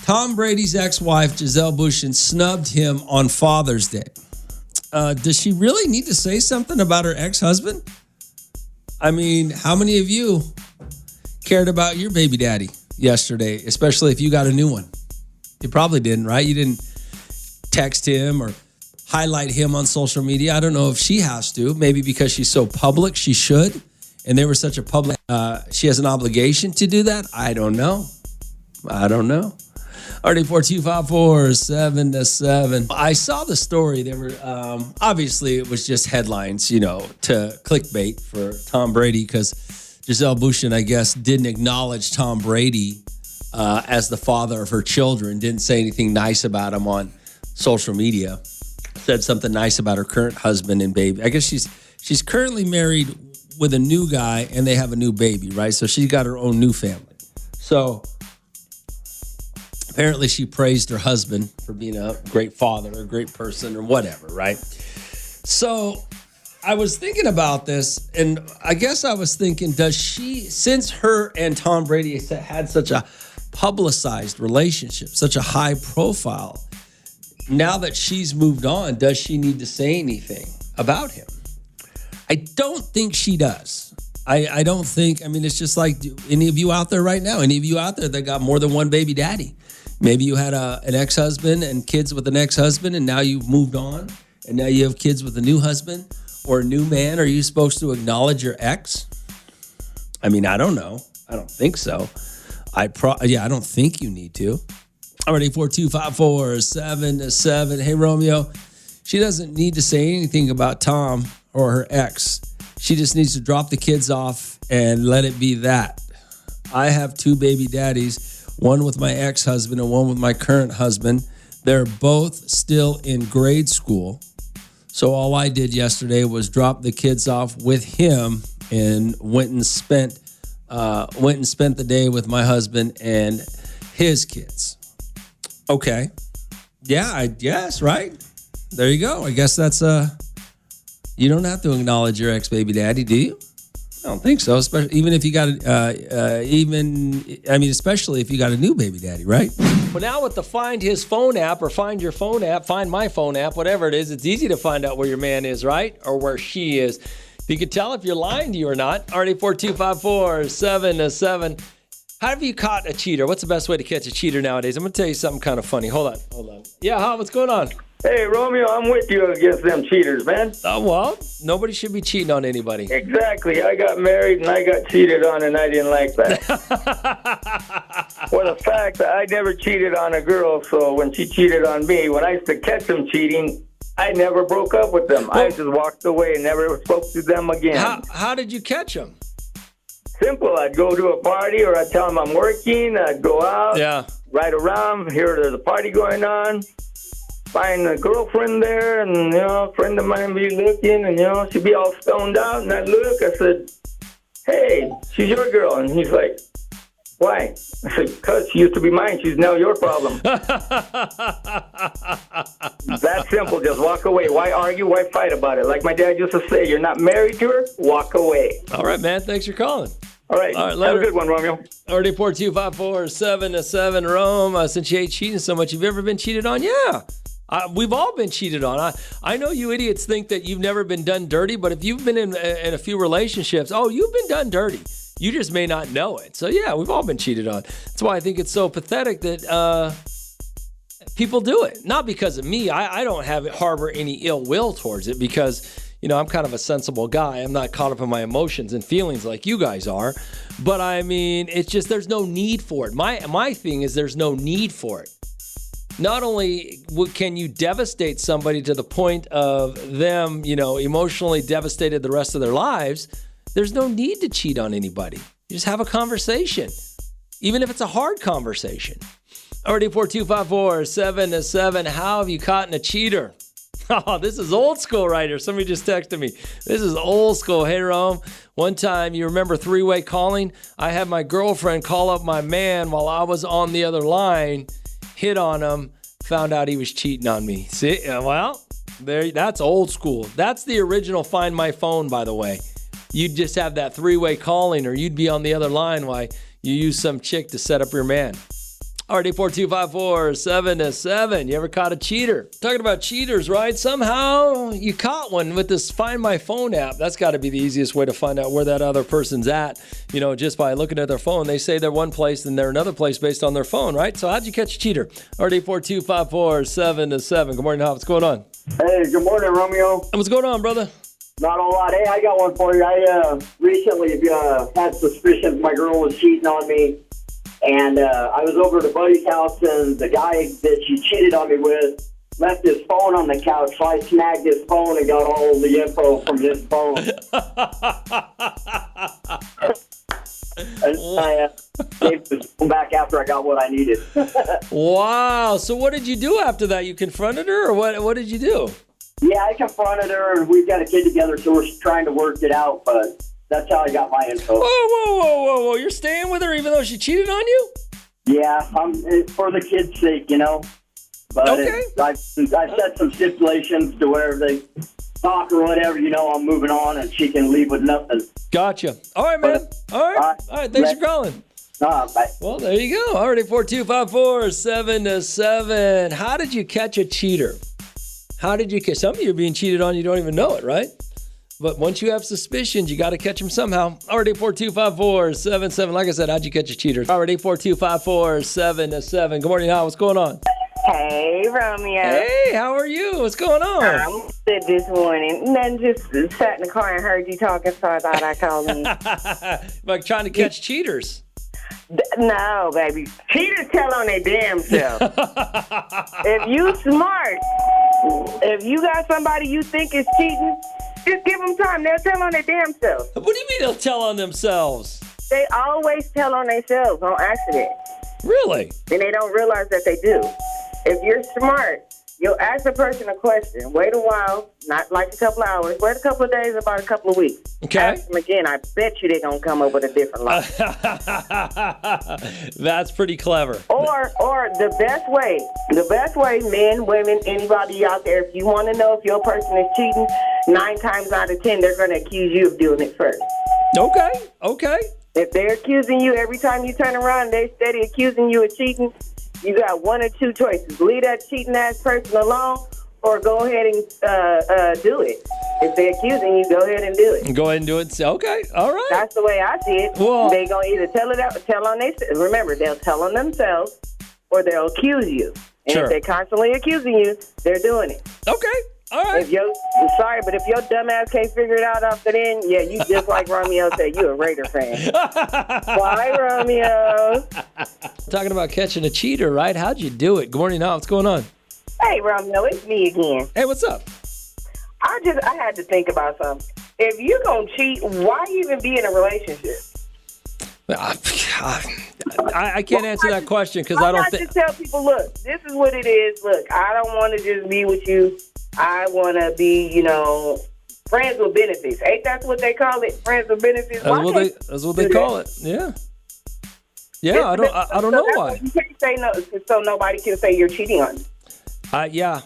Tom Brady's ex-wife, Giselle Bündchen, snubbed him on Father's Day. Does she really need to say something about her ex-husband? I mean, how many of you cared about your baby daddy yesterday, especially if you got a new one? You probably didn't, right? You didn't text him or highlight him on social media. I don't know if she has to. Maybe because she's so public, she should. And they were such a public, she has an obligation to do that. I don't know. RD42547-7. I saw the story. They were, obviously it was just headlines, to clickbait for Tom Brady, because Gisele Bündchen, I guess, didn't acknowledge Tom Brady as the father of her children, didn't say anything nice about him on social media, said something nice about her current husband and baby. I guess she's currently married with a new guy and they have a new baby, right? So she's got her own new family. So apparently she praised her husband for being a great father, a great person, or whatever, right? So I was thinking about this, and I guess I was thinking, does she, since her and Tom Brady had such a publicized relationship, such a high profile, now that she's moved on, does she need to say anything about him? I don't think she does. I don't think, it's just like any of you out there right now, any of you out there that got more than one baby daddy. Maybe you had an ex-husband and kids with an ex-husband, and now you've moved on, and now you have kids with a new husband or a new man. Are you supposed to acknowledge your ex? I don't know. I don't think so. I don't think you need to. Already 42547-7. Hey, Romeo. She doesn't need to say anything about Tom or her ex. She just needs to drop the kids off and let it be that. I have two baby daddies, one with my ex-husband and one with my current husband. They're both still in grade school. So all I did yesterday was drop the kids off with him and went and spent the day with my husband and his kids. Okay. Yeah, I guess, right? There you go. I guess that's you don't have to acknowledge your ex-baby daddy, do you? I don't think so. Especially even if you got especially if you got a new baby daddy, right? But now with the Find His Phone app or Find Your Phone app, Find My Phone app, whatever it is, it's easy to find out where your man is, right? Or where she is. You can tell if you're lying to you or not. RD42547-7. How have you caught a cheater? What's the best way to catch a cheater nowadays? I'm going to tell you something kind of funny. Hold on. Yeah, what's going on? Hey, Romeo, I'm with you against them cheaters, man. Well, nobody should be cheating on anybody. Exactly. I got married and I got cheated on and I didn't like that. Well, the fact that I never cheated on a girl, so when she cheated on me, when I used to catch them cheating, I never broke up with them. I just walked away and never spoke to them again. How did you catch them? Simple. I'd go to a party or I'd tell them I'm working. I'd go out, ride around, hear there's a party going on. Find a girlfriend there, and a friend of mine be looking, and she'd be all stoned out, and I'd look. I said, "Hey, she's your girl," and he's like, "Why?" I said, "Because she used to be mine. She's now your problem." That simple. Just walk away. Why argue? Why fight about it? Like my dad used to say, "You're not married to her. Walk away." All right, man. Thanks for calling. All right. Have a good one, Romeo. Already 42547-7. Rome. Since you hate cheating so much, have you ever been cheated on? Yeah. We've all been cheated on. I know you idiots think that you've never been done dirty, but if you've been in a few relationships, you've been done dirty. You just may not know it. So, yeah, we've all been cheated on. That's why I think it's so pathetic that people do it. Not because of me. I don't harbor any ill will towards it because, I'm kind of a sensible guy. I'm not caught up in my emotions and feelings like you guys are. But, it's just there's no need for it. My thing is there's no need for it. Not only can you devastate somebody to the point of them, emotionally devastated the rest of their lives, there's no need to cheat on anybody. You just have a conversation, even if it's a hard conversation. Already 42547-7. How have you caught a cheater? Oh, this is old school right here. Somebody just texted me. This is old school. Hey, Rome. One time, you remember three-way calling? I had my girlfriend call up my man while I was on the other line. Hit on him, found out he was cheating on me. See, that's old school. That's the original Find My Phone, by the way. You'd just have that three-way calling, or you'd be on the other line while you use some chick to set up your man. RD4254-7 You ever caught a cheater? Talking about cheaters, right? Somehow you caught one with this Find My Phone app. That's got to be the easiest way to find out where that other person's at. Just by looking at their phone. They say they're one place and they're another place based on their phone, right? So how'd you catch a cheater? RD4254-7 Good morning, Hop. What's going on? Hey, good morning, Romeo. What's going on, brother? Not a lot. Hey, I got one for you. I recently had suspicions my girl was cheating on me. And I was over at a buddy's house, and the guy that she cheated on me with left his phone on the couch. So I snagged his phone and got all the info from his phone. And I gave his phone back after I got what I needed. Wow. So what did you do after that? You confronted her, or what did you do? Yeah, I confronted her, and we've got a kid together, so we're trying to work it out, but that's how I got my info. Whoa. You're staying with her even though she cheated on you? Yeah, it's for the kid's sake, But okay. I've set some stipulations to where they talk or whatever, I'm moving on, and she can leave with nothing. Gotall right, man. All right. Thanks for calling. Bye. Well, there you go. Already 4254-7 How did you catch a cheater? How did you catch? Some of you are being cheated on, you don't even know it, right? But once you have suspicions, you got to catch them somehow. Already 4254-7 Like I said, how'd you catch a cheater? Already 4254-7 Good morning, Hal. What's going on? Hey, Romeo. Hey, how are you? What's going on? I'm good this morning. Then just sat in the car and heard you talking, so I thought I'd call in. Like trying to catch cheaters. No, baby. Cheaters tell on their damn self. If you smart, if you got somebody you think is cheating, just give them time. They'll tell on their damn self. What do you mean they'll tell on themselves? They always tell on themselves on accident. Really? And they don't realize that they do. If you're smart, you'll ask the person a question. Wait a while, not like a couple hours. Wait a couple of days, about a couple of weeks. Okay. Ask them again. I bet you they're going to come up with a different lie. That's pretty clever. Or the best way, men, women, anybody out there, if you want to know if your person is cheating, 9 times out of 10, they're going to accuse you of doing it first. Okay. If they're accusing you every time you turn around, they're steady accusing you of cheating, you got one or two choices. Leave that cheating ass person alone or go ahead and do it. If they're accusing you, go ahead and do it. Go ahead and do it. Okay. All right. That's the way I see it. Well, they going to either tell on themselves. Remember, they'll tell on themselves or they'll accuse you. And sure. If they're constantly accusing you, they're doing it. Okay. All right. I'm sorry, but if your dumb ass can't figure it out after then, yeah, you just like Romeo said, you a Raider fan. Bye, Romeo. Talking about catching a cheater, right? How'd you do it? Good morning, Al. What's going on? Hey, Romeo, it's me again. Hey, what's up? I had to think about something. If you're going to cheat, why even be in a relationship? I can't answer that question because I don't think. Just tell people, look, this is what it is. Look, I don't want to just be with you. I want to be, friends with benefits. Ain't that what they call it? Friends with benefits. That's what they call it. Yeah. Yeah, I don't know why. You can't say no, so nobody can say you're cheating on you. Yeah.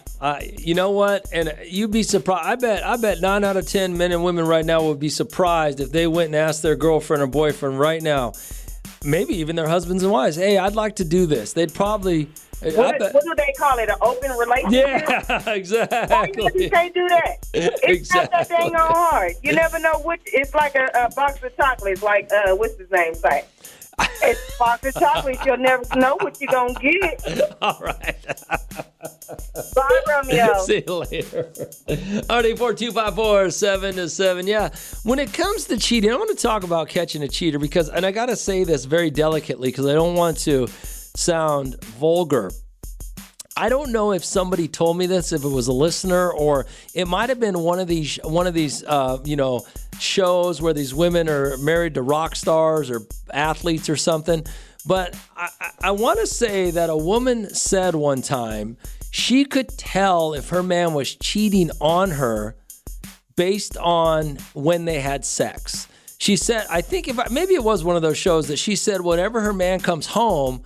You know what? And you'd be surprised. I bet 9 out of 10 men and women right now would be surprised if they went and asked their girlfriend or boyfriend right now, maybe even their husbands and wives, hey, I'd like to do this. They'd probably. What do they call it? An open relationship? Yeah, exactly. You can't do that. It's not that dang on hard. You never know which. It's like a box of chocolates. Like what's his name? Say. It's a box of chocolates. You'll never know what you're gonna get. All right. Bye, Romeo. See you later. RD4254-7 Yeah. When it comes to cheating, I want to talk about catching a cheater and I got to say this very delicately because I don't want to sound vulgar. I don't know if somebody told me this, if it was a listener, or it might have been one of these shows where these women are married to rock stars or athletes or something. But I want to say that a woman said one time she could tell if her man was cheating on her based on when they had sex. She said, I think maybe it was one of those shows that she said whenever her man comes home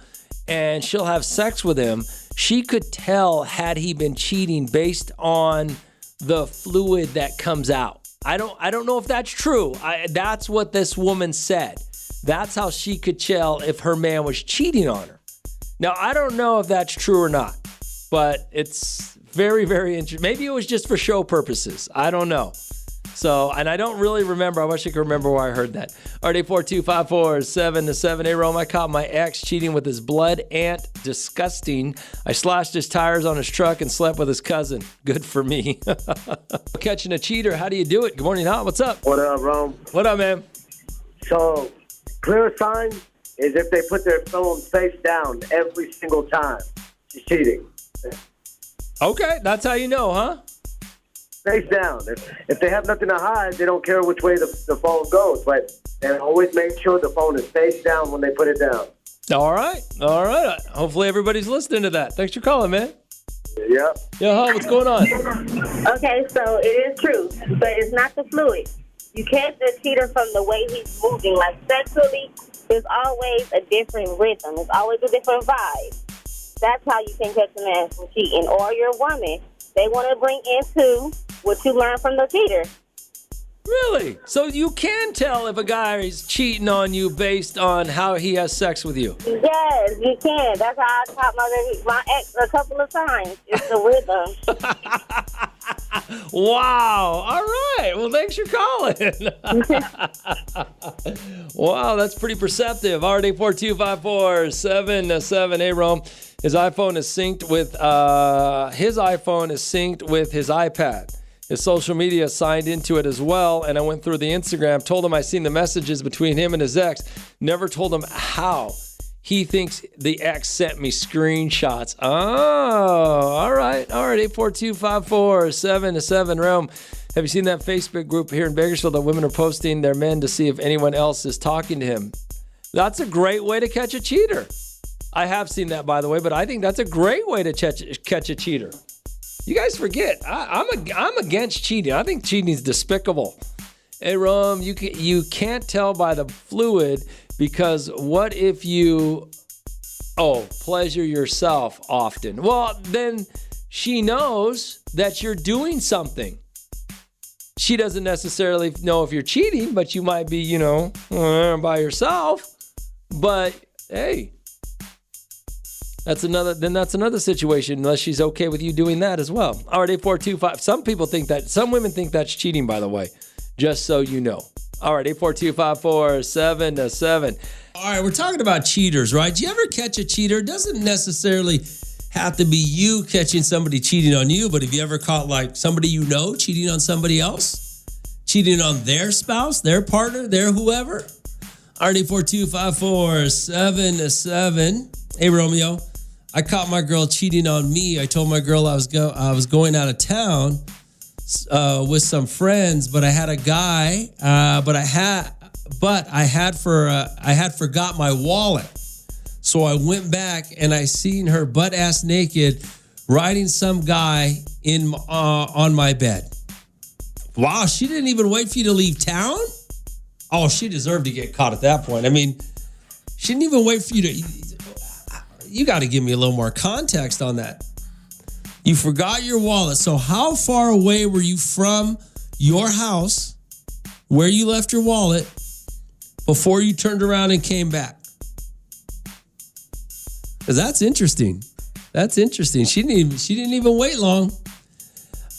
and she'll have sex with him, she could tell had he been cheating based on the fluid that comes out. I don't know if that's true. That's what this woman said. That's how she could tell if her man was cheating on her. Now, I don't know if that's true or not, but it's very, very interesting. Maybe it was just for show purposes. I don't know. So, and I don't really remember. I wish I could remember where I heard that. All right, 842-547-7. Hey, Rome, I caught my ex cheating with his blood aunt. Disgusting. I slashed his tires on his truck and slept with his cousin. Good for me. Catching a cheater. How do you do it? Good morning, Hot. What's up? What up, Rome? What up, man? So, clear sign is if they put their phone face down every single time. She's cheating. Okay, that's how you know, huh? Face down. If they have nothing to hide, they don't care which way the phone goes. But they always make sure the phone is face down when they put it down. All right. Hopefully everybody's listening to that. Thanks for calling, man. Yep. Yo, Hot, what's going on? Okay, so it is true, but it's not the fluid. You can't just cheater from the way he's moving. Like sexually, there's always a different rhythm. There's always a different vibe. That's how you can catch a man from cheating. Or your woman, they want to bring into what you learned from the cheater. Really? So you can tell if a guy is cheating on you based on how he has sex with you? Yes, you can. That's how I caught my ex a couple of times. It's the rhythm. Wow. All right. Well, thanks for calling. Wow, that's pretty perceptive. RD 42547. Hey, Rome. His iPhone is synced with his iPad. His social media signed into it as well, and I went through the Instagram, told him I seen the messages between him and his ex, never told him how. He thinks the ex sent me screenshots. Oh, all right. 842-547-7. Rome, have you seen that Facebook group here in Bakersfield that women are posting their men to see if anyone else is talking to him? That's a great way to catch a cheater. I have seen that, by the way, but I think that's a great way to catch a cheater. You guys forget, I'm against cheating. I think cheating is despicable. Hey, Rome, you can't tell by the fluid because what if you, pleasure yourself often? Well, then she knows that you're doing something. She doesn't necessarily know if you're cheating, but you might be, by yourself. But hey, that's another situation, unless she's okay with you doing that as well. All right, 8425. Some women think that's cheating, by the way, just so you know. All right, 842-547-7. All right, we're talking about cheaters, right? Do you ever catch a cheater? It doesn't necessarily have to be you catching somebody cheating on you, but have you ever caught like somebody you know cheating on somebody else? Cheating on their spouse, their partner, their whoever? All right, 842-547-7. Hey, Romeo. I caught my girl cheating on me. I told my girl I was going out of town with some friends, but I had a guy. I had forgot my wallet. So I went back and I seen her butt ass naked riding some guy on my bed. Wow, she didn't even wait for you to leave town? Oh, she deserved to get caught at that point. I mean, she didn't even wait for you to. You got to give me a little more context on that. You forgot your wallet. So how far away were you from your house where you left your wallet before you turned around and came back? Because that's interesting. That's interesting. She didn't even wait long.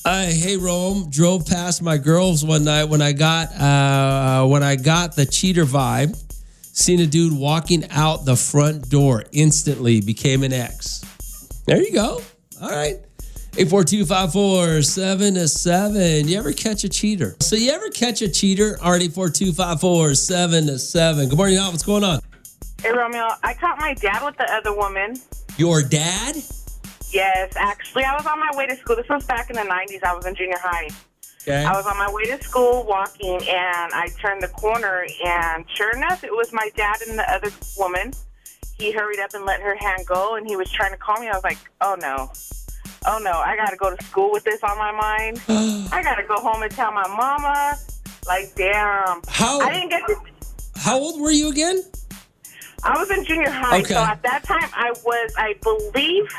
Hey, Rome, drove past my girls one night when I got the cheater vibe. Seen a dude walking out the front door, instantly became an ex. There you go. All right. 842-547-7. You ever catch a cheater? So you ever catch a cheater? All right, 842-547-7. Good morning, Al. What's going on? Hey, Romeo, I caught my dad with the other woman. Your dad? Yes, actually, I was on my way to school. This was back in the 90s. I was in junior high. Okay. I was on my way to school walking, and I turned the corner, and sure enough, it was my dad and the other woman. He hurried up and let her hand go, and he was trying to call me. I was like, oh, no, I got to go to school with this on my mind. I got to go home and tell my mama. Like, damn. I didn't get to. How old were you again? I was in junior high, okay. So at that time, I was, I believe,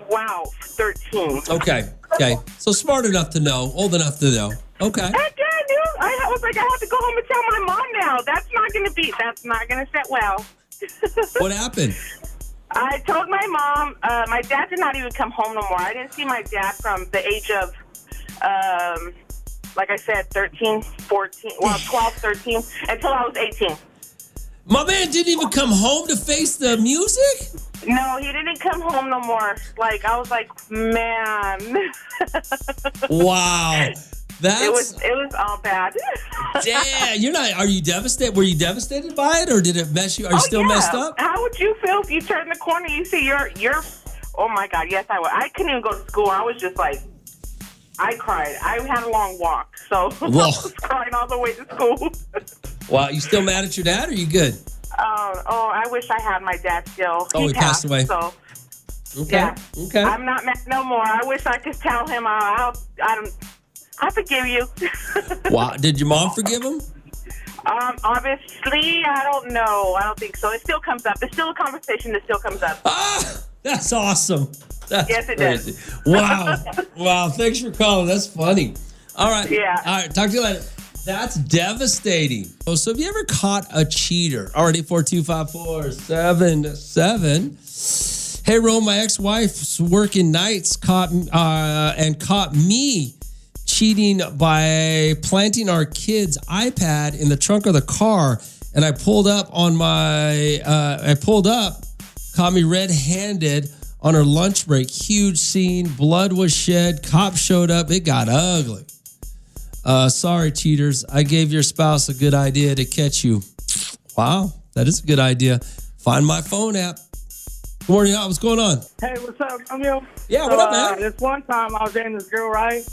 12, 13. Okay. So smart enough to know, old enough to know. Okay. Heck yeah, dude. I was like, I have to go home and tell my mom now. That's not going to set well. What happened? I told my mom, my dad did not even come home no more. I didn't see my dad from the age of, like I said, 13, 14, 12, 13, until I was 18. My man didn't even come home to face the music? No, he didn't come home no more. Like, I was like, man. Wow. It was all bad. Damn, are you devastated? Were you devastated by it, or did it mess you? Are you still messed up? How would you feel if you turn the corner, you see your, oh my God, yes I would. I couldn't even go to school. I was just like, I cried. I had a long walk, so I was crying all the way to school. Wow, you still mad at your dad, or are you good? I wish I had my dad still. Oh, he passed away. So, okay. Yeah. Okay. I'm not mad no more. I wish I could tell him I forgive you. Wow. Did your mom forgive him? Obviously, I don't know. I don't think so. It still comes up. It's still a conversation that still comes up. Ah, that's awesome. That's yes, it crazy. does. Wow. Wow. Thanks for calling. That's funny. All right. Yeah. All right. Talk to you later. That's devastating. Oh, so have you ever caught a cheater? Already 425-477. Hey, Ro, my ex-wife's working nights caught me cheating by planting our kid's iPad in the trunk of the car, and I pulled up, caught me red-handed on her lunch break. Huge scene, blood was shed, cops showed up, it got ugly. Sorry, cheaters. I gave your spouse a good idea to catch you. Wow, that is a good idea. Find my phone app. Good morning, what's going on? Hey, what's up, Romeo? Yeah, what up, man? This one time I was dating this girl, right?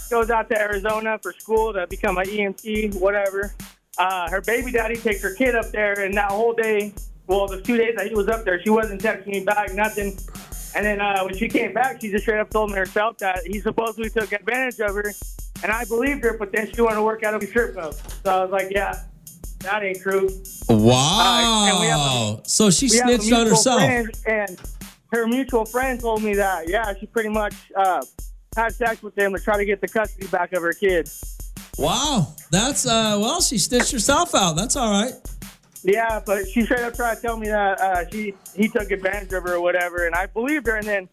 Goes out to Arizona for school to become an EMT, whatever. Her baby daddy takes her kid up there, and that whole day, well, the 2 days that he was up there, she wasn't texting me back, nothing. And then when she came back, she just straight up told me herself that he supposedly took advantage of her. And I believed her, but then she wanted to work out of a strip club. So I was like, yeah, that ain't true. Wow. So she snitched on herself. And her mutual friend told me that, yeah, she pretty much had sex with him to try to get the custody back of her kid. Wow. That's, she snitched herself out. That's all right. Yeah, but she straight up tried to tell me that he took advantage of her or whatever. And I believed her, and then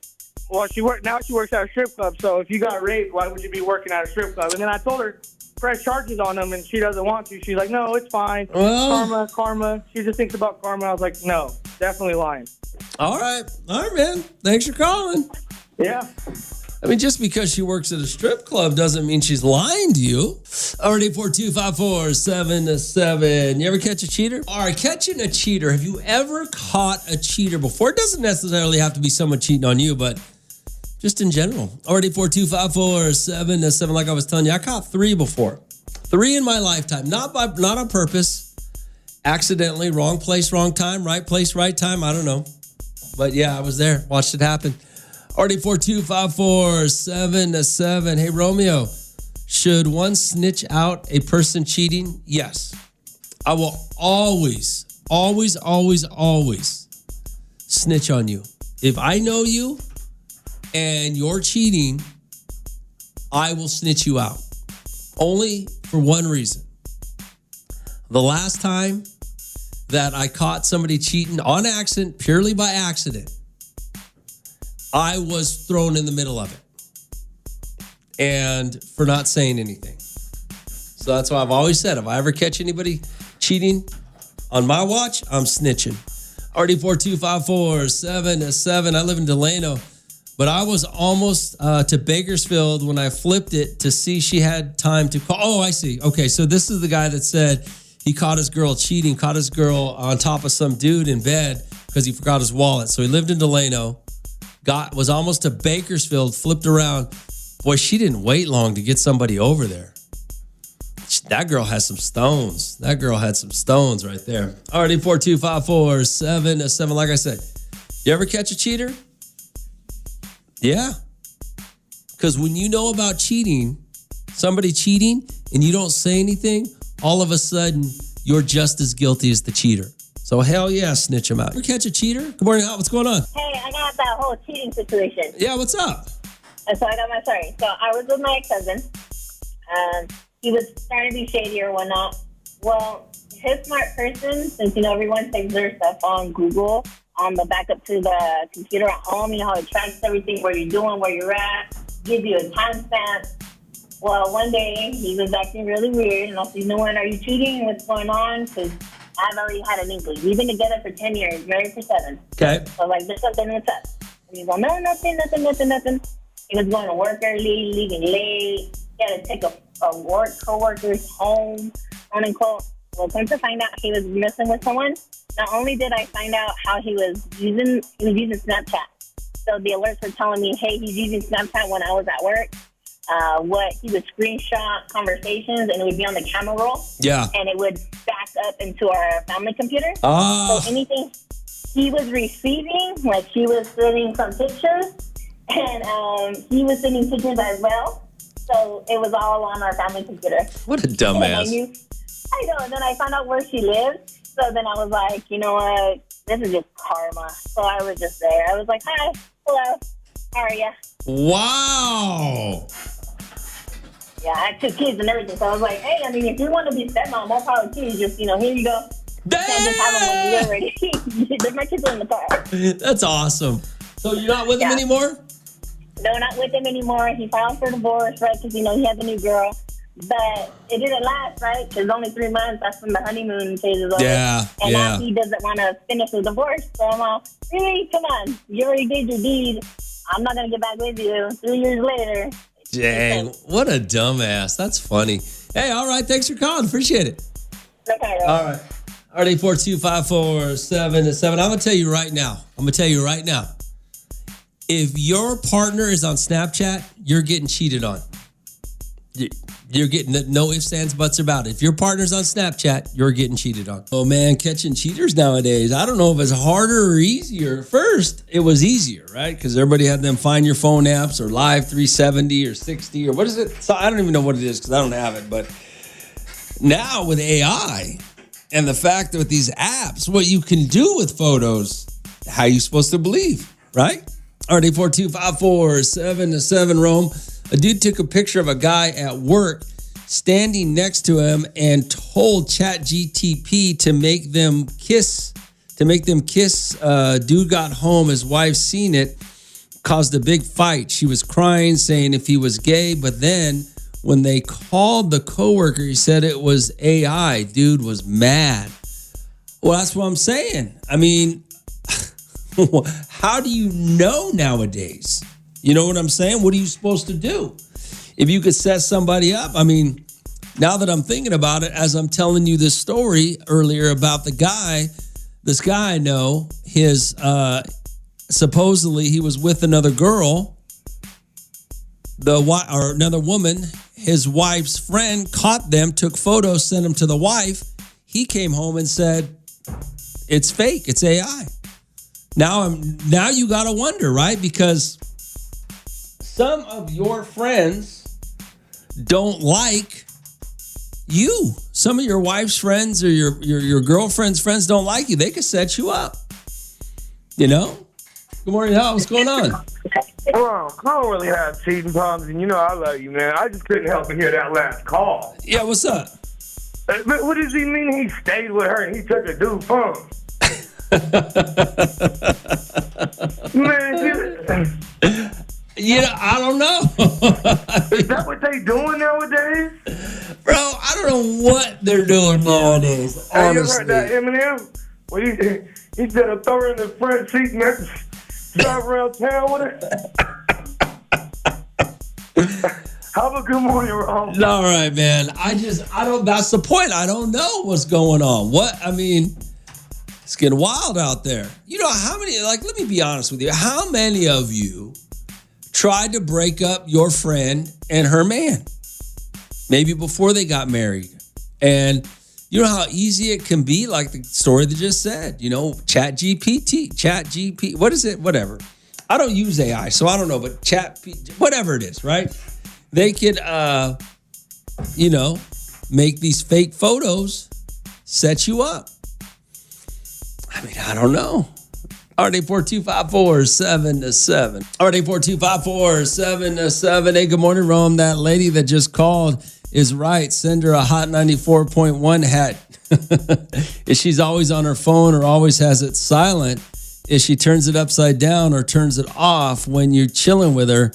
well, she works at a strip club, so if you got raped, why would you be working at a strip club? And then I told her, press charges on them, and she doesn't want to. She's like, no, it's fine. Well, Karma. She just thinks about karma. I was like, no, definitely lying. All right, man. Thanks for calling. Yeah. I mean, just because she works at a strip club doesn't mean she's lying to you. Already 425-477. You ever catch a cheater? All right, catching a cheater. Have you ever caught a cheater before? It doesn't necessarily have to be someone cheating on you, but just in general. Already 425-477. Like I was telling you, I caught 3 before. 3 in my lifetime. Not on purpose. Accidentally. Wrong place, wrong time. Right place, right time. I don't know. But yeah, I was there. Watched it happen. Already 425-477. Hey, Romeo. Should one snitch out a person cheating? Yes. I will always snitch on you. If I know you and you're cheating, I will snitch you out. Only for one reason. The last time that I caught somebody cheating on accident, purely by accident, I was thrown in the middle of it. And for not saying anything. So that's why I've always said, if I ever catch anybody cheating on my watch, I'm snitching. Already 425-477. I live in Delano. But I was almost to Bakersfield when I flipped it to see she had time to call. Oh, I see. Okay, so this is the guy that said he caught his girl cheating, caught his girl on top of some dude in bed because he forgot his wallet. So he lived in Delano, was almost to Bakersfield, flipped around. Boy, she didn't wait long to get somebody over there. That girl has some stones. That girl had some stones right there. Already 425-477. Like I said, you ever catch a cheater? Yeah. Because when you know about cheating, somebody cheating, and you don't say anything, all of a sudden, you're just as guilty as the cheater. So hell yeah, snitch them out. You ever catch a cheater? Good morning, what's going on? Hey, I got that whole cheating situation. Yeah, what's up? And so I got my story. So I was with my ex-husband. He was trying to be shady or whatnot. Well, his smart person, since, everyone saves their stuff on Google, on the backup to the computer at home. You know how it tracks everything, where you're doing, where you're at, gives you a timestamp. Well, one day he was acting really weird, and I said, "You know what? Are you cheating? What's going on?" Because I've already had an inkling. We've been together for 10 years, married for 7. Okay. So like, there's something what's up. And he's going, "No, nothing. He was going to work early, leaving late. He had to take a work coworker's home, quote unquote. Well, come to find out, he was messing with someone. Not only did I find out how he was using Snapchat. So the alerts were telling me, hey, he's using Snapchat when I was at work. What he would screenshot conversations, and it would be on the camera roll. Yeah. And it would back up into our family computer. Oh. So anything he was receiving, like he was sending some pictures, and he was sending pictures as well. So it was all on our family computer. What a dumbass. I know, and then I found out where she lived. So then I was like, you know what? This is just karma. So I was just there. I was like, hi, hello, how are ya? Wow. Yeah, I had 2 kids and everything. So I was like, hey, I mean, if you want to be stepmom, more power to you. Just, here you go. Damn. You can't just have them when you're ready. My kids are in the car. That's awesome. So you're not with him anymore? No, not with him anymore. He filed for divorce, right? Because, he has a new girl. But it didn't last, right? Because only 3 months, that's when the honeymoon phase is over. Yeah, and now he doesn't want to finish the divorce. So I'm all, really? Come on. You already did your deed. I'm not going to get back with you. 3 years later. Dang, what a dumbass. That's funny. Hey, all right. Thanks for calling. Appreciate it. Okay. All right. RD42547. I'm going to tell you right now. If your partner is on Snapchat, you're getting cheated on. You're getting no ifs, ands, buts about it. If your partner's on Snapchat, you're getting cheated on. Oh, man, catching cheaters nowadays. I don't know if it's harder or easier. First, it was easier, right? Because everybody had them Find Your Phone apps or Live 370 or 60 or what is it? So I don't even know what it is because I don't have it. But now with AI and the fact that with these apps, what you can do with photos, how you supposed to believe, right? RD42547 Rome. A dude took a picture of a guy at work standing next to him and told ChatGTP to make them kiss. Dude got home. His wife seen it, caused a big fight. She was crying, saying if he was gay. But then when they called the coworker, he said it was AI. Dude was mad. Well, that's what I'm saying. I mean, how do you know nowadays? You know what I'm saying? What are you supposed to do? If you could set somebody up, I mean, now that I'm thinking about it, as I'm telling you this story earlier about this guy I know, supposedly he was with another girl, or another woman. His wife's friend caught them, took photos, sent them to the wife. He came home and said, it's fake, it's AI. Now you got to wonder, right? Because some of your friends don't like you. Some of your wife's friends or your girlfriend's friends don't like you. They could set you up. Good morning, Hal. What's going on? Well, I don't really have cheating problems, and I love you, man. I just couldn't help but hear that last call. Yeah, what's up? But what does he mean he stayed with her and he took a dude's phone? Man, I don't know. Is that what they doing nowadays? Bro, I don't know what they're doing nowadays, Have you honestly. heard that Eminem? Well, he said a throw her in the front seat and have to drive around town with her. Have a good morning, Ron. All right, man. That's the point. I don't know what's going on. It's getting wild out there. How many, let me be honest with you. How many of you tried to break up your friend and her man? Maybe before they got married. And you know how easy it can be? Like the story that just said, ChatGPT, what is it? Whatever. I don't use AI, so I don't know, but whatever it is, right? They could, make these fake photos, set you up. I don't know. RD42547. RD42547. Hey, good morning, Rome. That lady that just called is right. Send her a Hot 94.1 hat. If she's always on her phone or always has it silent, if she turns it upside down or turns it off when you're chilling with her.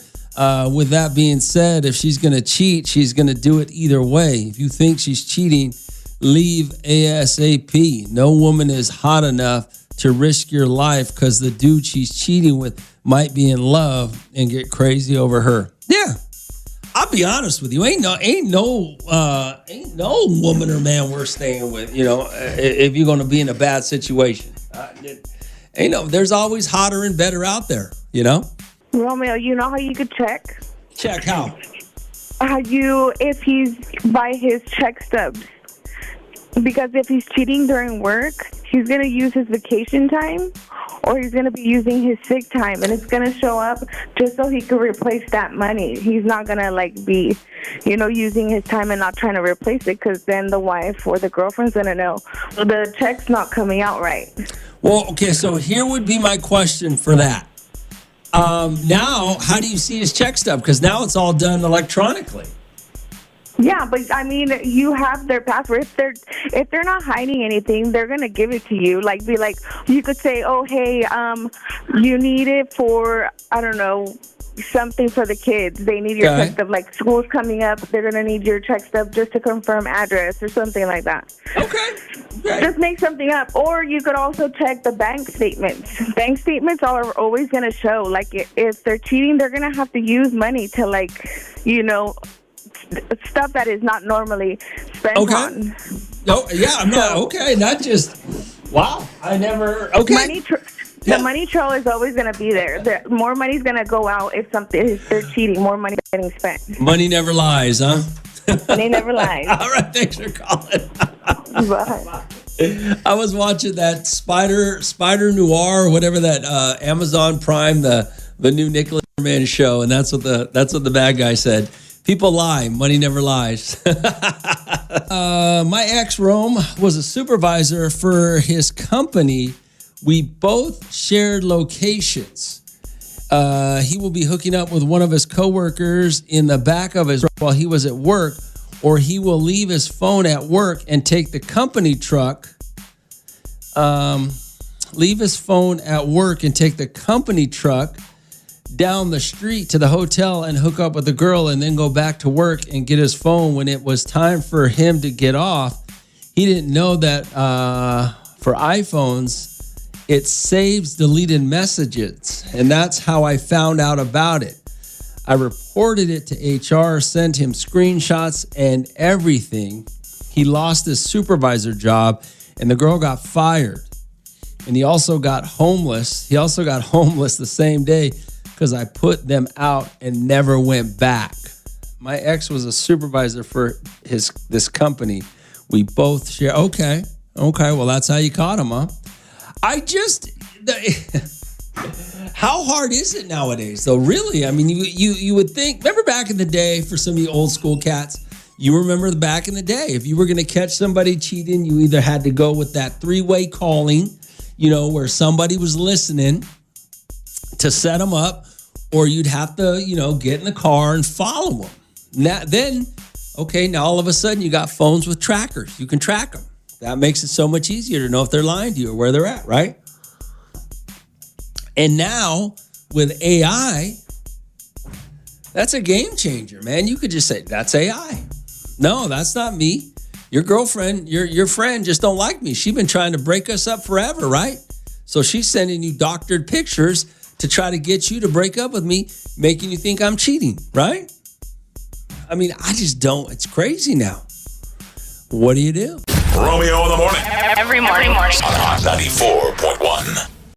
With that being said, if she's going to cheat, she's going to do it either way. If you think she's cheating, leave ASAP. No woman is hot enough to risk your life because the dude she's cheating with might be in love and get crazy over her. Yeah, I'll be honest with you. Ain't no woman or man worth staying with. You know, if you're going to be in a bad situation, there's always hotter and better out there. You know. Romeo, you know how you could check? Check how? If he's by his check stubs. Because if he's cheating during work, he's going to use his vacation time or he's going to be using his sick time, and it's going to show up just so he can replace that money. He's not going to be, using his time and not trying to replace it, because then the wife or the girlfriend's going to know the check's not coming out right. Well, okay, so here would be my question for that. Now, how do you see his check stub? Because now it's all done electronically. Yeah, but I mean, you have their password. If they're not hiding anything, they're gonna give it to you. You could say, "Oh, hey, you need it for, I don't know, something for the kids. They need your check stub. Like school's coming up, they're gonna need your check stub just to confirm address or something like that." Okay. Just make something up. Or you could also check the bank statements. Bank statements are always gonna show. If they're cheating, they're gonna have to use money to stuff that is not normally spent on. No, yeah, I'm not okay. Not just wow. I never okay. The money trail is always going to be there. More money's going to go out if they're cheating. More money getting spent. Money never lies, huh? Money never lies. All right, thanks for calling. Bye. I was watching that Spider Noir, or whatever that Amazon Prime, the new Nicholas Man show, and that's what the bad guy said. People lie. Money never lies. My ex, Rome, was a supervisor for his company. We both shared locations. He will be hooking up with one of his coworkers in the back of his while he was at work, or he will leave his phone at work and take the company truck. Leave his phone at work and take the company truck down the street to the hotel and hook up with the girl, and then go back to work and get his phone when it was time for him to get off. He didn't know that for iPhones, it saves deleted messages, and that's how I found out about it. I reported it to HR, sent him screenshots and everything. He lost his supervisor job, and the girl got fired. And he also got homeless. He also got homeless the same day because I put them out and never went back. My ex was a supervisor for this company. We both share. Okay. Well, that's how you caught him, huh? How hard is it nowadays, though? Really? I mean, you would think. Remember back in the day, for some of you old school cats, you remember back in the day, if you were going to catch somebody cheating, you either had to go with that three-way calling, where somebody was listening to set them up, or you'd have to, get in the car and follow them. Now all of a sudden you got phones with trackers. You can track them. That makes it so much easier to know if they're lying to you or where they're at, right? And now with AI, that's a game changer, man. You could just say, that's AI. No, that's not me. Your girlfriend, your friend just don't like me. She's been trying to break us up forever, right? So she's sending you doctored pictures to try to get you to break up with me, making you think I'm cheating, right? I mean, I just don't. It's crazy now. What do you do? Romeo in the Morning. Every morning. On 94.1.